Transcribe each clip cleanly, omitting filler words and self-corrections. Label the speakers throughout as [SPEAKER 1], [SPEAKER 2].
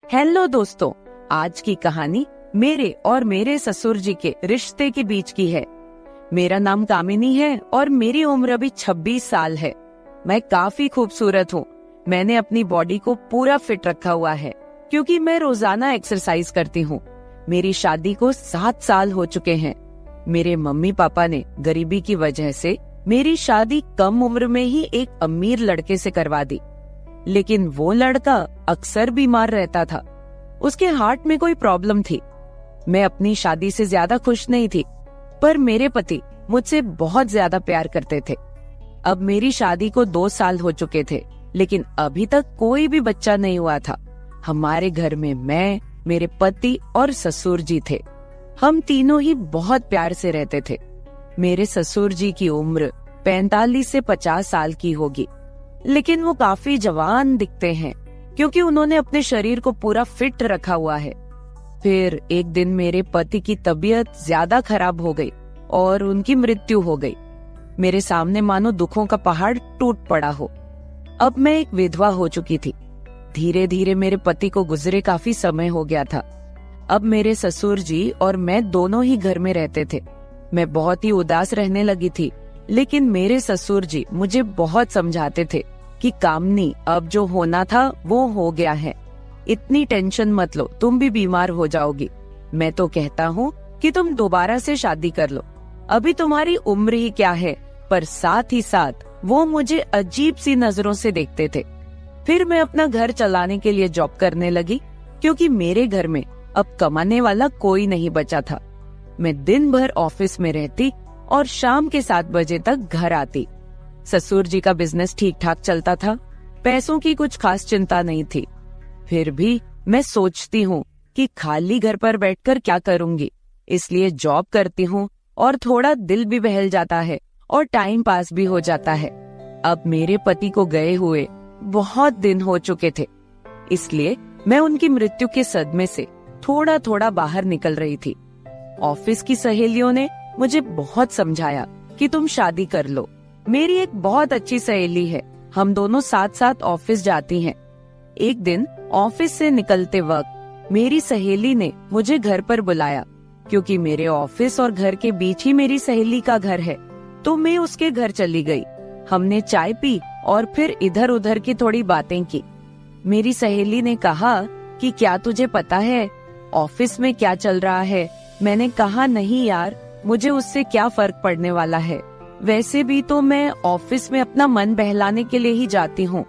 [SPEAKER 1] Hello दोस्तों, आज की कहानी मेरे और मेरे ससुर जी के रिश्ते के बीच की है। मेरा नाम कामिनी है और मेरी उम्र अभी 26 साल है। मैं काफी खूबसूरत हूँ। मैंने अपनी बॉडी को पूरा फिट रखा हुआ है क्योंकि मैं रोजाना एक्सरसाइज करती हूँ। मेरी शादी को 7 साल हो चुके हैं। मेरे मम्मी पापा ने गरीबी की वजह से मेरी शादी कम उम्र में ही एक अमीर लड़के से करवा दी, लेकिन वो लड़का अक्सर बीमार रहता था। उसके हार्ट में कोई प्रॉब्लम थी। मैं अपनी शादी से ज्यादा खुश नहीं थी, पर मेरे पति मुझसे बहुत ज्यादा प्यार करते थे। अब मेरी शादी को 2 साल हो चुके थे, लेकिन अभी तक कोई भी बच्चा नहीं हुआ था। हमारे घर में मैं, मेरे पति और ससुर जी थे। हम तीनों ही बहुत प्यार से रहते थे। मेरे ससुर जी की उम्र 45 से 50 साल की होगी, लेकिन वो काफी जवान दिखते हैं क्योंकि उन्होंने अपने शरीर को पूरा फिट रखा हुआ है। फिर एक दिन मेरे पति की तबीयत ज्यादा खराब हो गई और उनकी मृत्यु हो गई। मेरे सामने मानो दुखों का पहाड़ टूट पड़ा हो। अब मैं एक विधवा हो चुकी थी। धीरे धीरे मेरे पति को गुजरे काफी समय हो गया था। अब मेरे ससुर जी और मैं दोनों ही घर में रहते थे। मैं बहुत ही उदास रहने लगी थी, लेकिन मेरे ससुर जी मुझे बहुत समझाते थे कि कामनी, अब जो होना था वो हो गया है, इतनी टेंशन मत लो, तुम भी बीमार हो जाओगी। मैं तो कहता हूँ कि तुम दोबारा से शादी कर लो, अभी तुम्हारी उम्र ही क्या है। पर साथ ही साथ वो मुझे अजीब सी नजरों से देखते थे। फिर मैं अपना घर चलाने के लिए जॉब करने लगी क्योंकि मेरे घर में अब कमाने वाला कोई नहीं बचा था। मैं दिन भर ऑफिस में रहती और शाम के 7 बजे तक घर आती। ससुर जी का बिजनेस ठीक ठाक चलता था, पैसों की कुछ खास चिंता नहीं थी। फिर भी मैं सोचती हूँ कि खाली घर पर बैठकर क्या करूँगी, इसलिए जॉब करती हूँ और थोड़ा दिल भी बहल जाता है और टाइम पास भी हो जाता है। अब मेरे पति को गए हुए बहुत दिन हो चुके थे, इसलिए मैं उनकी मृत्यु के सदमे से थोड़ा थोड़ा बाहर निकल रही थी। ऑफिस की सहेलियों ने मुझे बहुत समझाया कि तुम शादी कर लो। मेरी एक बहुत अच्छी सहेली है, हम दोनों साथ साथ ऑफिस जाती हैं। एक दिन ऑफिस से निकलते वक्त मेरी सहेली ने मुझे घर पर बुलाया क्योंकि मेरे ऑफिस और घर के बीच ही मेरी सहेली का घर है। तो मैं उसके घर चली गई। हमने चाय पी और फिर इधर उधर की थोड़ी बातें की। मेरी सहेली ने कहा कि क्या तुझे पता है ऑफिस में क्या चल रहा है? मैंने कहा नहीं यार, मुझे उससे क्या फर्क पड़ने वाला है, वैसे भी तो मैं ऑफिस में अपना मन बहलाने के लिए ही जाती हूँ।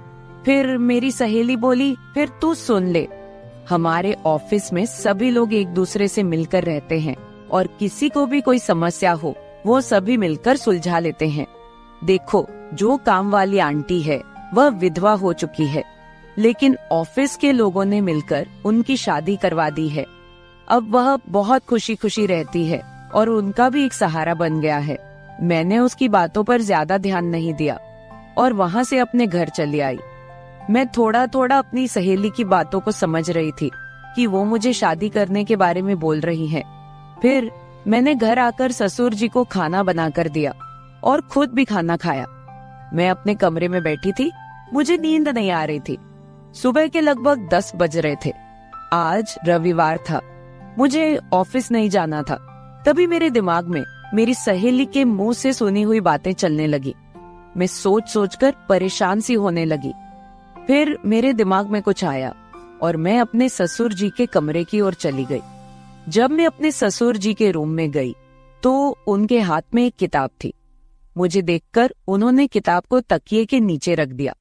[SPEAKER 1] फिर मेरी सहेली बोली, फिर तू सुन ले, हमारे ऑफिस में सभी लोग एक दूसरे से मिलकर रहते हैं और किसी को भी कोई समस्या हो वो सभी मिलकर सुलझा लेते हैं। देखो, जो काम वाली आंटी है वह विधवा हो चुकी है, लेकिन ऑफिस के लोगों ने मिलकर उनकी शादी करवा दी है। अब वह बहुत खुशी खुशी रहती है और उनका भी एक सहारा बन गया है। मैंने उसकी बातों पर ज्यादा ध्यान नहीं दिया और वहाँ से अपने घर चली आई। मैं थोड़ा थोड़ा अपनी सहेली की बातों को समझ रही थी कि वो मुझे शादी करने के बारे में बोल रही है। फिर मैंने घर आकर ससुर जी को खाना बनाकर दिया और खुद भी खाना खाया। मैं अपने कमरे में बैठी थी, मुझे नींद नहीं आ रही थी। सुबह के लगभग 10 बज रहे थे। आज रविवार था, मुझे ऑफिस नहीं जाना था। तभी मेरे दिमाग में मेरी सहेली के मुंह से सुनी हुई बातें चलने लगी। मैं सोच सोचकर परेशान सी होने लगी। फिर मेरे दिमाग में कुछ आया और मैं अपने ससुर जी के कमरे की ओर चली गई। जब मैं अपने ससुर जी के रूम में गई तो उनके हाथ में एक किताब थी। मुझे देखकर उन्होंने किताब को तकिए के नीचे रख दिया।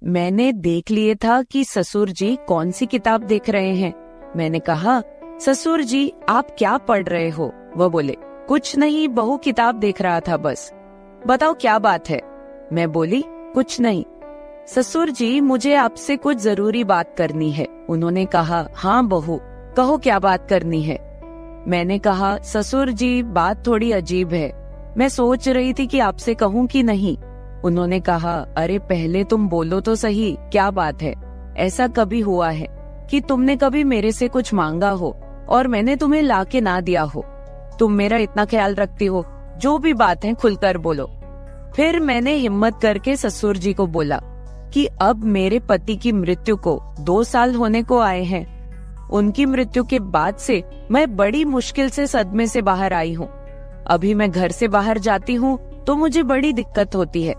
[SPEAKER 1] मैंने देख लिए था कि ससुर जी कौन सी किताब देख रहे हैं। मैंने कहा, ससुर जी आप क्या पढ़ रहे हो? वह बोले, कुछ नहीं बहू, किताब देख रहा था बस। बताओ क्या बात है? मैं बोली, कुछ नहीं। ससुर जी, मुझे आपसे कुछ जरूरी बात करनी है। उन्होंने कहा, हाँ बहू, कहो क्या बात करनी है। मैंने कहा, ससुर जी बात थोड़ी अजीब है, मैं सोच रही थी कि आपसे कहूँ कि नहीं। उन्होंने कहा, अरे पहले तुम बोलो तो सही, क्या बात है? ऐसा कभी हुआ है कि तुमने कभी मेरे से कुछ मांगा हो और मैंने तुम्हें ला के ना दिया हो? तुम मेरा इतना ख्याल रखती हो, जो भी बात है खुलकर बोलो। फिर मैंने हिम्मत करके ससुर जी को बोला कि अब मेरे पति की मृत्यु को 2 साल होने को आए हैं उनकी मृत्यु के बाद से मैं बड़ी मुश्किल से सदमे से बाहर आई हूँ। अभी मैं घर से बाहर जाती हूँ तो मुझे बड़ी दिक्कत होती है।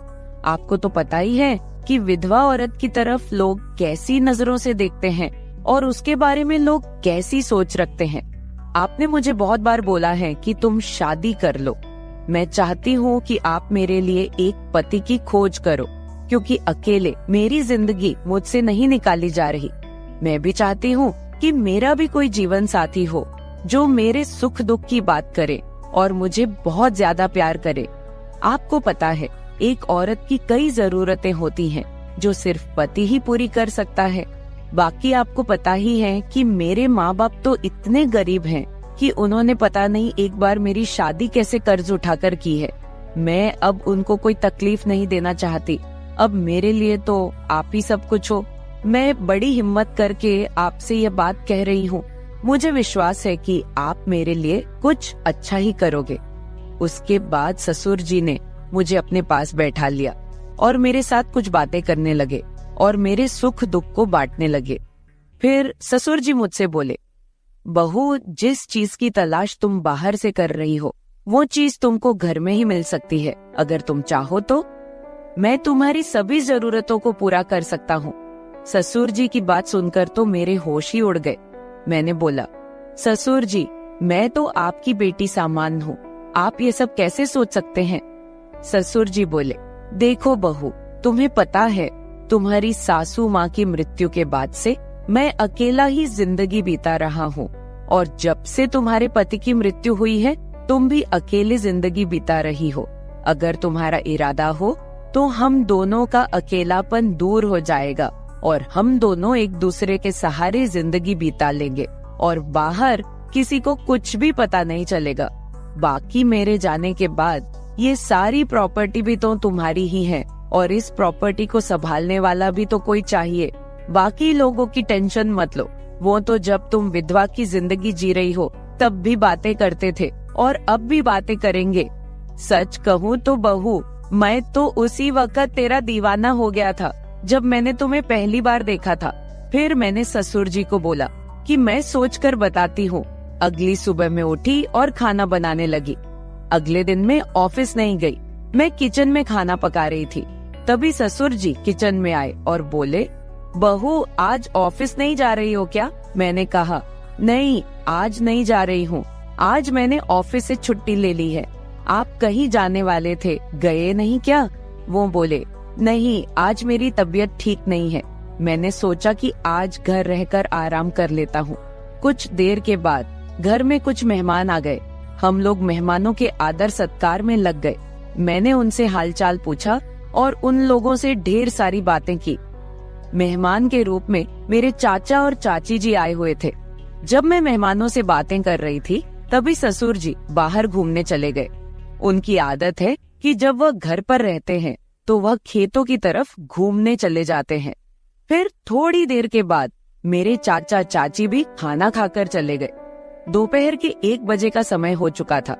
[SPEAKER 1] आपको तो पता ही है कि विधवा औरत की तरफ लोग कैसी नजरों से देखते हैं और उसके बारे में लोग कैसी सोच रखते हैं। आपने मुझे बहुत बार बोला है कि तुम शादी कर लो। मैं चाहती हूँ कि आप मेरे लिए एक पति की खोज करो, क्योंकि अकेले मेरी जिंदगी मुझसे नहीं निकाली जा रही। मैं भी चाहती हूँ कि मेरा भी कोई जीवन साथी हो जो मेरे सुख दुख की बात करे और मुझे बहुत ज्यादा प्यार करे। आपको पता है, एक औरत की कई जरूरतें होती हैं जो सिर्फ पति ही पूरी कर सकता है। बाकी आपको पता ही है कि मेरे माँ बाप तो इतने गरीब हैं कि उन्होंने पता नहीं एक बार मेरी शादी कैसे कर्ज उठाकर की है। मैं अब उनको कोई तकलीफ नहीं देना चाहती। अब मेरे लिए तो आप ही सब कुछ हो। मैं बड़ी हिम्मत करके आपसे ये बात कह रही हूँ। मुझे विश्वास है कि आप मेरे लिए कुछ अच्छा ही करोगे। उसके बाद ससुर जी ने मुझे अपने पास बैठा लिया और मेरे साथ कुछ बातें करने लगे और मेरे सुख दुख को बांटने लगे। फिर ससुर जी मुझसे बोले, बहू, जिस चीज की तलाश तुम बाहर से कर रही हो वो चीज तुमको घर में ही मिल सकती है। अगर तुम चाहो तो मैं तुम्हारी सभी जरूरतों को पूरा कर सकता हूँ। ससुर जी की बात सुनकर तो मेरे होश ही उड़ गए। मैंने बोला, ससुर जी, मैं तो आपकी बेटी सामान हूँ, आप ये सब कैसे सोच सकते हैं? ससुर जी बोले, देखो बहू, तुम्हें पता है तुम्हारी सासू माँ की मृत्यु के बाद से मैं अकेला ही जिंदगी बीता रहा हूँ, और जब से तुम्हारे पति की मृत्यु हुई है तुम भी अकेले जिंदगी बीता रही हो। अगर तुम्हारा इरादा हो तो हम दोनों का अकेलापन दूर हो जाएगा और हम दोनों एक दूसरे के सहारे जिंदगी बिता लेंगे और बाहर किसी को कुछ भी पता नहीं चलेगा। बाकी मेरे जाने के बाद ये सारी प्रॉपर्टी भी तो तुम्हारी ही है और इस प्रॉपर्टी को संभालने वाला भी तो कोई चाहिए। बाकी लोगों की टेंशन मत लो, वो तो जब तुम विधवा की जिंदगी जी रही हो तब भी बातें करते थे और अब भी बातें करेंगे। सच कहूँ तो बहू, मैं तो उसी वक्त तेरा दीवाना हो गया था जब मैंने तुम्हें पहली बार देखा था। फिर मैंने ससुर जी को बोला कि मैं सोचकर बताती हूँ। अगली सुबह मैं उठी और खाना बनाने लगी। अगले दिन मैं ऑफिस नहीं गई, मैं किचन में खाना पका रही थी। तभी ससुर जी किचन में आए और बोले, बहू, आज ऑफिस नहीं जा रही हो क्या? मैंने कहा, नहीं, आज नहीं जा रही हूँ। आज मैंने ऑफिस से छुट्टी ले ली है। आप कहीं जाने वाले थे, गए नहीं क्या? वो बोले, नहीं, आज मेरी तबीयत ठीक नहीं है। मैंने सोचा कि आज घर रहकर आराम कर लेता हूँ। कुछ देर के बाद घर में कुछ मेहमान आ गए। हम लोग मेहमानों के आदर सत्कार में लग गए। मैंने उनसे हालचाल पूछा और उन लोगों से ढेर सारी बातें की। मेहमान के रूप में मेरे चाचा और चाची जी आए हुए थे। जब मैं मेहमानों से बातें कर रही थी तभी ससुर जी बाहर घूमने चले गए। उनकी आदत है कि जब वह घर पर रहते हैं तो वह खेतों की तरफ घूमने चले जाते हैं। फिर थोड़ी देर के बाद मेरे चाचा चाची भी खाना खाकर चले गए। दोपहर के 1 बजे का समय हो चुका था।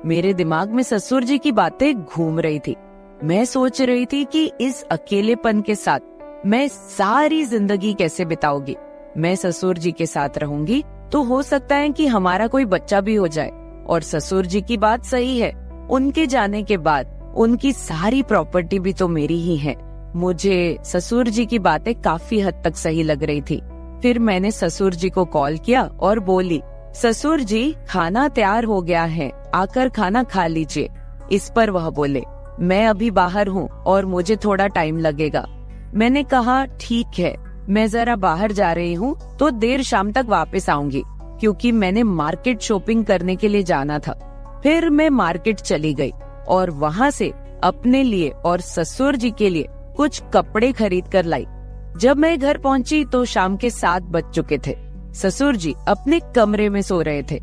[SPEAKER 1] मेरे दिमाग में ससुर जी की बातें घूम रही थी। मैं सोच रही थी कि इस अकेलेपन के साथ मैं सारी जिंदगी कैसे बिताऊंगी। मैं ससुर जी के साथ रहूंगी तो हो सकता है कि हमारा कोई बच्चा भी हो जाए। और ससुर जी की बात सही है, उनके जाने के बाद उनकी सारी प्रॉपर्टी भी तो मेरी ही है। मुझे ससुर जी की बातें काफी हद तक सही लग रही थी। फिर मैंने ससुर जी को कॉल किया और बोली, ससुर जी, खाना तैयार हो गया है, आकर खाना खा लीजिए। इस पर वह बोले, मैं अभी बाहर हूँ और मुझे थोड़ा टाइम लगेगा। मैंने कहा, ठीक है, मैं जरा बाहर जा रही हूँ तो देर शाम तक वापस आऊंगी, क्योंकि मैंने मार्केट शॉपिंग करने के लिए जाना था। फिर मैं मार्केट चली गई और वहाँ से अपने लिए और ससुर जी के लिए कुछ कपड़े खरीद कर लाई। जब मैं घर पहुँची तो शाम के 7 बज चुके थे। ससुर जी अपने कमरे में सो रहे थे।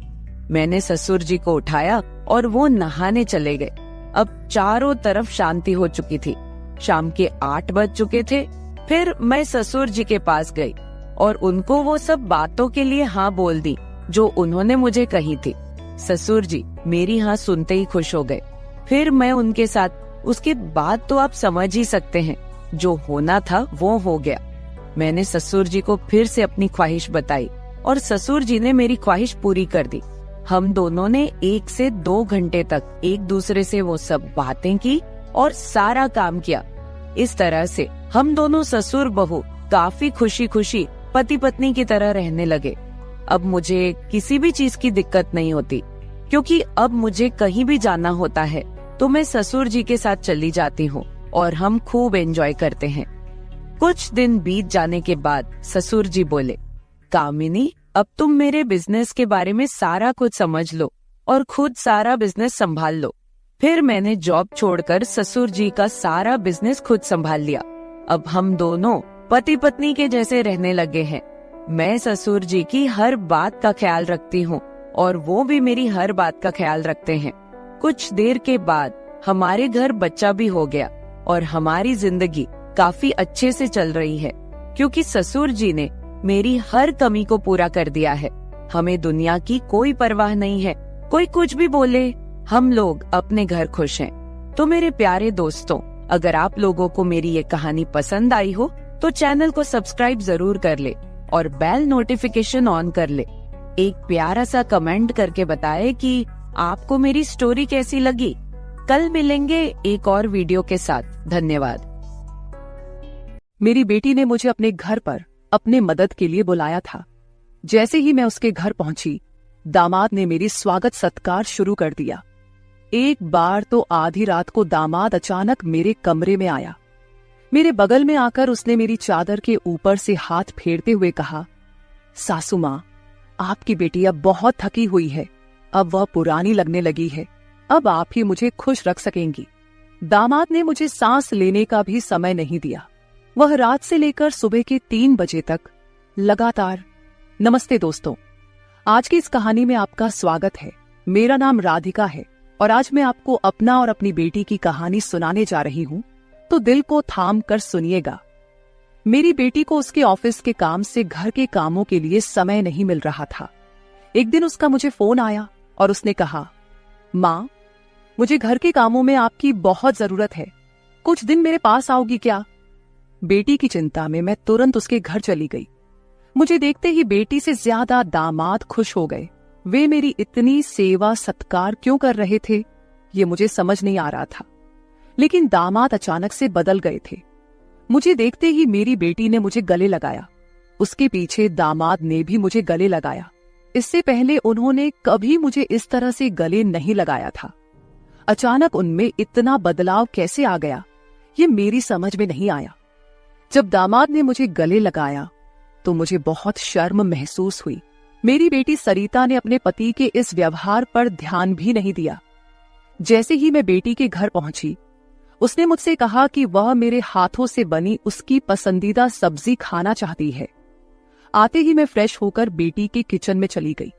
[SPEAKER 1] मैंने ससुर जी को उठाया और वो नहाने चले गए। अब चारों तरफ शांति हो चुकी थी। शाम के 8 बज चुके थे। फिर मैं ससुर जी के पास गई और उनको वो सब बातों के लिए हाँ बोल दी जो उन्होंने मुझे कही थी। ससुर जी मेरी हाँ सुनते ही खुश हो गए। फिर मैं उनके साथ, उसके बाद तो आप समझ ही सकते हैं, जो होना था वो हो गया। मैंने ससुर जी को फिर से अपनी ख्वाहिश बताई और ससुर जी ने मेरी ख्वाहिश पूरी कर दी। हम दोनों ने 1 से 2 घंटे तक एक दूसरे से वो सब बातें की और सारा काम किया। इस तरह से हम दोनों ससुर बहू काफी खुशी खुशी पति पत्नी की तरह रहने लगे। अब मुझे किसी भी चीज की दिक्कत नहीं होती, क्योंकि अब मुझे कहीं भी जाना होता है तो मैं ससुर जी के साथ चली जाती हूँ और हम खूब एंजॉय करते हैं। कुछ दिन बीत जाने के बाद ससुर जी बोले, कामिनी, अब तुम मेरे बिजनेस के बारे में सारा कुछ समझ लो और खुद सारा बिजनेस संभाल लो। फिर मैंने जॉब छोड़कर ससुर जी का सारा बिजनेस खुद संभाल लिया। अब हम दोनों पति पत्नी के जैसे रहने लगे हैं। मैं ससुर जी की हर बात का ख्याल रखती हूँ और वो भी मेरी हर बात का ख्याल रखते हैं। कुछ देर के बाद हमारे घर बच्चा भी हो गया और हमारी जिंदगी काफी अच्छे से चल रही है, क्योंकि ससुर जी ने मेरी हर कमी को पूरा कर दिया है। हमें दुनिया की कोई परवाह नहीं है, कोई कुछ भी बोले, हम लोग अपने घर खुश हैं। तो मेरे प्यारे दोस्तों, अगर आप लोगों को मेरी ये कहानी पसंद आई हो तो चैनल को सब्सक्राइब जरूर कर ले और बेल नोटिफिकेशन ऑन कर ले। एक प्यारा सा कमेंट करके बताएं कि आपको मेरी स्टोरी कैसी लगी। कल मिलेंगे एक और वीडियो के साथ। धन्यवाद।
[SPEAKER 2] मेरी बेटी ने मुझे अपने घर पर अपने मदद के लिए बुलाया था। जैसे ही मैं उसके घर पहुंची, दामाद ने मेरी स्वागत सत्कार शुरू कर दिया। एक बार तो आधी रात को दामाद अचानक मेरे कमरे में आया। मेरे बगल में आकर उसने मेरी चादर के ऊपर से हाथ फेरते हुए कहा, सासू माँ, आपकी बेटी अब बहुत थकी हुई है, अब वह पुरानी लगने लगी है, अब आप ही मुझे खुश रख सकेंगी। दामाद ने मुझे सांस लेने का भी समय नहीं दिया। वह रात से लेकर सुबह के 3 बजे तक लगातार। नमस्ते दोस्तों, आज की इस कहानी में आपका स्वागत है। मेरा नाम राधिका है और आज मैं आपको अपना और अपनी बेटी की कहानी सुनाने जा रही हूँ, तो दिल को थाम कर सुनिएगा। मेरी बेटी को उसके ऑफिस के काम से घर के कामों के लिए समय नहीं मिल रहा था। एक दिन उसका मुझे फोन आया और उसने कहा, माँ, मुझे घर के कामों में आपकी बहुत जरूरत है, कुछ दिन मेरे पास आओगी क्या? बेटी की चिंता में मैं तुरंत उसके घर चली गई। मुझे देखते ही बेटी से ज्यादा दामाद खुश हो गए। वे मेरी इतनी सेवा सत्कार क्यों कर रहे थे, ये मुझे समझ नहीं आ रहा था। लेकिन दामाद अचानक से बदल गए थे। मुझे देखते ही मेरी बेटी ने मुझे गले लगाया। उसके पीछे दामाद ने भी मुझे गले लगाया। इससे पहले उन्होंने कभी मुझे इस तरह से गले नहीं लगाया था। अचानक उनमें इतना बदलाव कैसे आ गया, ये मेरी समझ में नहीं आया। जब दामाद ने मुझे गले लगाया तो मुझे बहुत शर्म महसूस हुई। मेरी बेटी सरिता ने अपने पति के इस व्यवहार पर ध्यान भी नहीं दिया। जैसे ही मैं बेटी के घर पहुंची, उसने मुझसे कहा कि वह मेरे हाथों से बनी उसकी पसंदीदा सब्जी खाना चाहती है। आते ही मैं फ्रेश होकर बेटी के किचन में चली गई।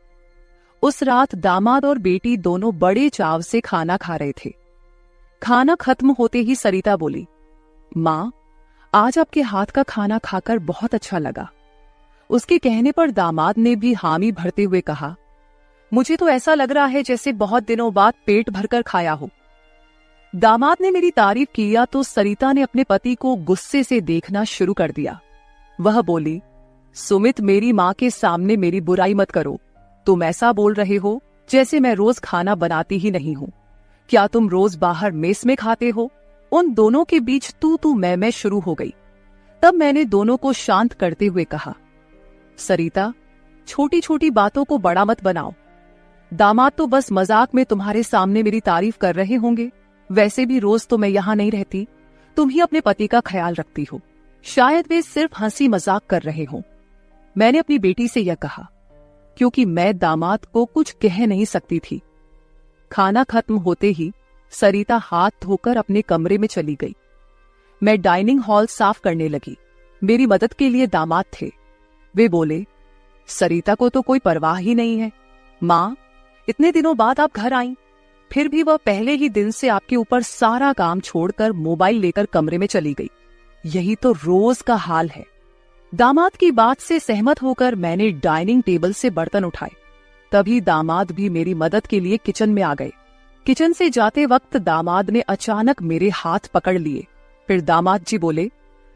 [SPEAKER 2] उस रात दामाद और बेटी दोनों बड़े चाव से खाना खा रहे थे। खाना खत्म होते ही सरिता बोली, माँ, आज आपके हाथ का खाना खाकर बहुत अच्छा लगा। उसके कहने पर दामाद ने भी हामी भरते हुए कहा, मुझे तो ऐसा लग रहा है जैसे बहुत दिनों बाद पेट भरकर खाया हो। दामाद ने मेरी तारीफ किया तो सरिता ने अपने पति को गुस्से से देखना शुरू कर दिया। वह बोली, सुमित, मेरी माँ के सामने मेरी बुराई मत करो। तुम ऐसा बोल रहे हो जैसे मैं रोज खाना बनाती ही नहीं हूँ। क्या तुम रोज बाहर मेस में खाते हो? उन दोनों के बीच तू मैं शुरू हो गई। तब मैंने दोनों को शांत करते हुए कहा, सरिता, छोटी छोटी बातों को बड़ा मत बनाओ। दामाद तो बस मजाक में तुम्हारे सामने मेरी तारीफ कर रहे होंगे। वैसे भी रोज तो मैं यहाँ नहीं रहती, तुम ही अपने पति का ख्याल रखती हो। शायद वे सिर्फ हंसी मजाक कर रहे हों। मैंने अपनी बेटी से यह कहा क्योंकि मैं दामाद को कुछ कह नहीं सकती थी। खाना खत्म होते ही सरिता हाथ धोकर अपने कमरे में चली गई। मैं डाइनिंग हॉल साफ करने लगी। मेरी मदद के लिए दामाद थे। वे बोले, सरिता को तो कोई परवाह ही नहीं है। माँ, इतने दिनों बाद आप घर आईं, फिर भी वह पहले ही दिन से आपके ऊपर सारा काम छोड़कर मोबाइल लेकर कमरे में चली गई। यही तो रोज का हाल है। दामाद की बात से सहमत होकर मैंने डाइनिंग टेबल से बर्तन उठाए। तभी दामाद भी मेरी मदद के लिए किचन में आ गए। किचन से जाते वक्त दामाद ने अचानक मेरे हाथ पकड़ लिए। फिर दामाद जी बोले,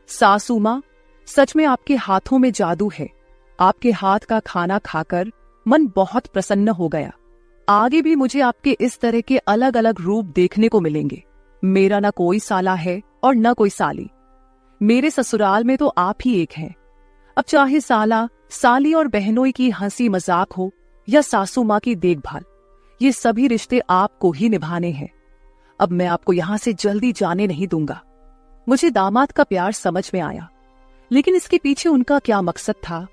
[SPEAKER 2] सासू माँ, सच में आपके हाथों में जादू है। आपके हाथ का खाना खाकर मन बहुत प्रसन्न हो गया। आगे भी मुझे आपके इस तरह के अलग अलग रूप देखने को मिलेंगे। मेरा ना कोई साला है और न कोई साली। मेरे ससुराल में तो आप ही एक हैं। अब चाहे साला, साली और बहनोई की हंसी मजाक हो या सासू माँ की देखभाल, ये सभी रिश्ते आपको ही निभाने हैं। अब मैं आपको यहां से जल्दी जाने नहीं दूंगा। मुझे दामाद का प्यार समझ में आया, लेकिन इसके पीछे उनका क्या मकसद था,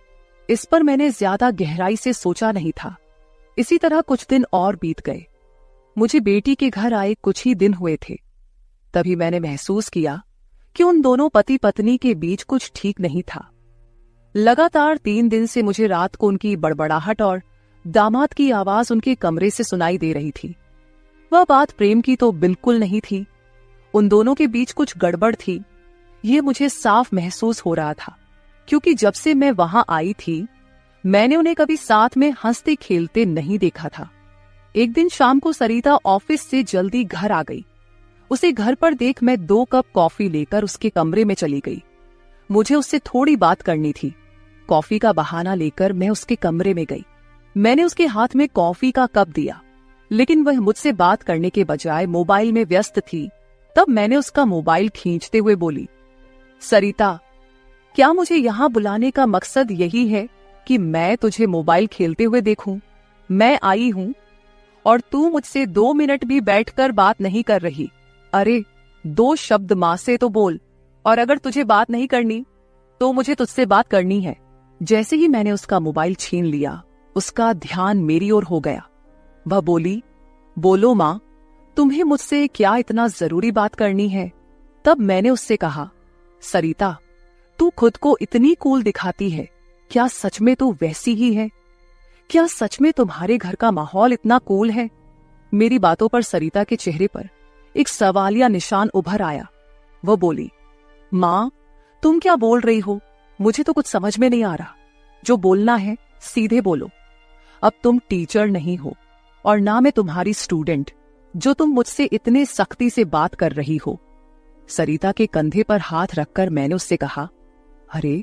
[SPEAKER 2] इस पर मैंने ज्यादा गहराई से सोचा नहीं था। इसी तरह कुछ दिन और बीत गए। मुझे बेटी के घर आए कुछ ही दिन हुए थे, तभी मैंने महसूस किया कि उन दोनों पति पत्नी के बीच कुछ ठीक नहीं था। लगातार 3 दिन से मुझे रात को उनकी बड़बड़ाहट और दामाद की आवाज उनके कमरे से सुनाई दे रही थी। वह बात प्रेम की तो बिल्कुल नहीं थी। उन दोनों के बीच कुछ गड़बड़ थी, ये मुझे साफ महसूस हो रहा था, क्योंकि जब से मैं वहां आई थी मैंने उन्हें कभी साथ में हंसते खेलते नहीं देखा था। एक दिन शाम को सरिता ऑफिस से जल्दी घर आ गई। उसे घर पर देख मैं 2 कप कॉफी लेकर उसके कमरे में चली गई। मुझे उससे थोड़ी बात करनी थी। कॉफी का बहाना लेकर मैं उसके कमरे में गई। मैंने उसके हाथ में कॉफी का कप दिया, लेकिन वह मुझसे बात करने के बजाय मोबाइल में व्यस्त थी। तब मैंने उसका मोबाइल खींचते हुए बोली, सरिता, क्या मुझे यहाँ बुलाने का मकसद यही है कि मैं तुझे मोबाइल खेलते हुए देखूं? मैं आई हूं और तू मुझसे 2 मिनट भी बैठकर बात नहीं कर रही। अरे 2 शब्द मां से तो बोल, और अगर तुझे बात नहीं करनी तो मुझे तुझसे बात करनी है। जैसे ही मैंने उसका मोबाइल छीन लिया, उसका ध्यान मेरी ओर हो गया। वह बोली, बोलो मां, तुम्हें मुझसे क्या इतना जरूरी बात करनी है? तब मैंने उससे कहा, सरिता, तू खुद को इतनी कूल दिखाती है, क्या सच में तू वैसी ही है? क्या सच में तुम्हारे घर का माहौल इतना कूल है? मेरी बातों पर सरिता के चेहरे पर एक सवालिया निशान उभर आया। वह बोली, मां, तुम क्या बोल रही हो? मुझे तो कुछ समझ में नहीं आ रहा। जो बोलना है सीधे बोलो। अब तुम टीचर नहीं हो और ना मैं तुम्हारी स्टूडेंट, जो तुम मुझसे इतने सख्ती से बात कर रही हो। सरिता के कंधे पर हाथ रखकर मैंने उससे कहा, अरे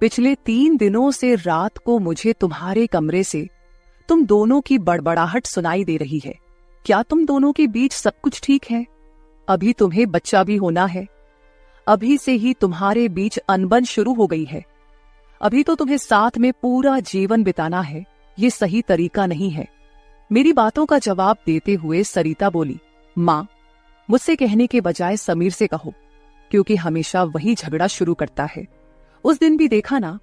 [SPEAKER 2] पिछले 3 दिनों से रात को मुझे तुम्हारे कमरे से तुम दोनों की बड़बड़ाहट सुनाई दे रही है। क्या तुम दोनों के बीच सब कुछ ठीक है? अभी तुम्हें बच्चा भी होना है। अभी से ही तुम्हारे बीच अनबन शुरू हो गई है। अभी तो तुम्हें साथ में पूरा जीवन बिताना है। ये सही तरीका नहीं है। मेरी बातों का जवाब देते हुए सरिता बोली, मां, मुझसे कहने के बजाय समीर से कहो, क्योंकि हमेशा वही झगड़ा शुरू करता है। उस दिन भी देखा ना,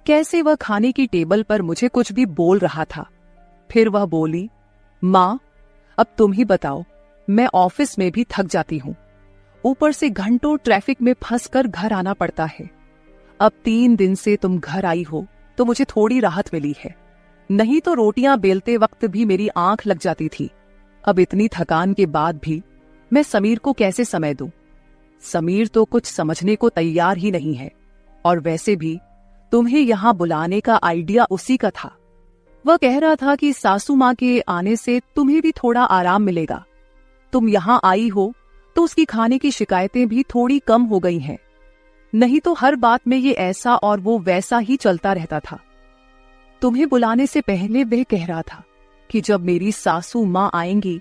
[SPEAKER 2] कैसे वह खाने की टेबल पर मुझे कुछ भी बोल रहा था। फिर वह बोली, मां, अब तुम ही बताओ, मैं ऑफिस में भी थक जाती हूँ। ऊपर से घंटों ट्रैफिक में फंसकर घर आना पड़ता है। अब 3 दिन से तुम घर आई हो तो मुझे थोड़ी राहत मिली है, नहीं तो रोटियां बेलते वक्त भी मेरी आंख लग जाती थी। अब इतनी थकान के बाद भी मैं समीर को कैसे समय दूं? समीर तो कुछ समझने को तैयार ही नहीं है, और वैसे भी तुम्हें यहां बुलाने का आइडिया उसी का था। वह कह रहा था कि सासू मां के आने से तुम्हें भी थोड़ा आराम मिलेगा। तुम यहां आई हो तो उसकी खाने की शिकायतें भी थोड़ी कम हो गई हैं, नहीं तो हर बात में ये ऐसा और वो वैसा ही चलता रहता था। तुम्हें बुलाने से पहले वह कह रहा था कि जब मेरी सासू मां आएंगी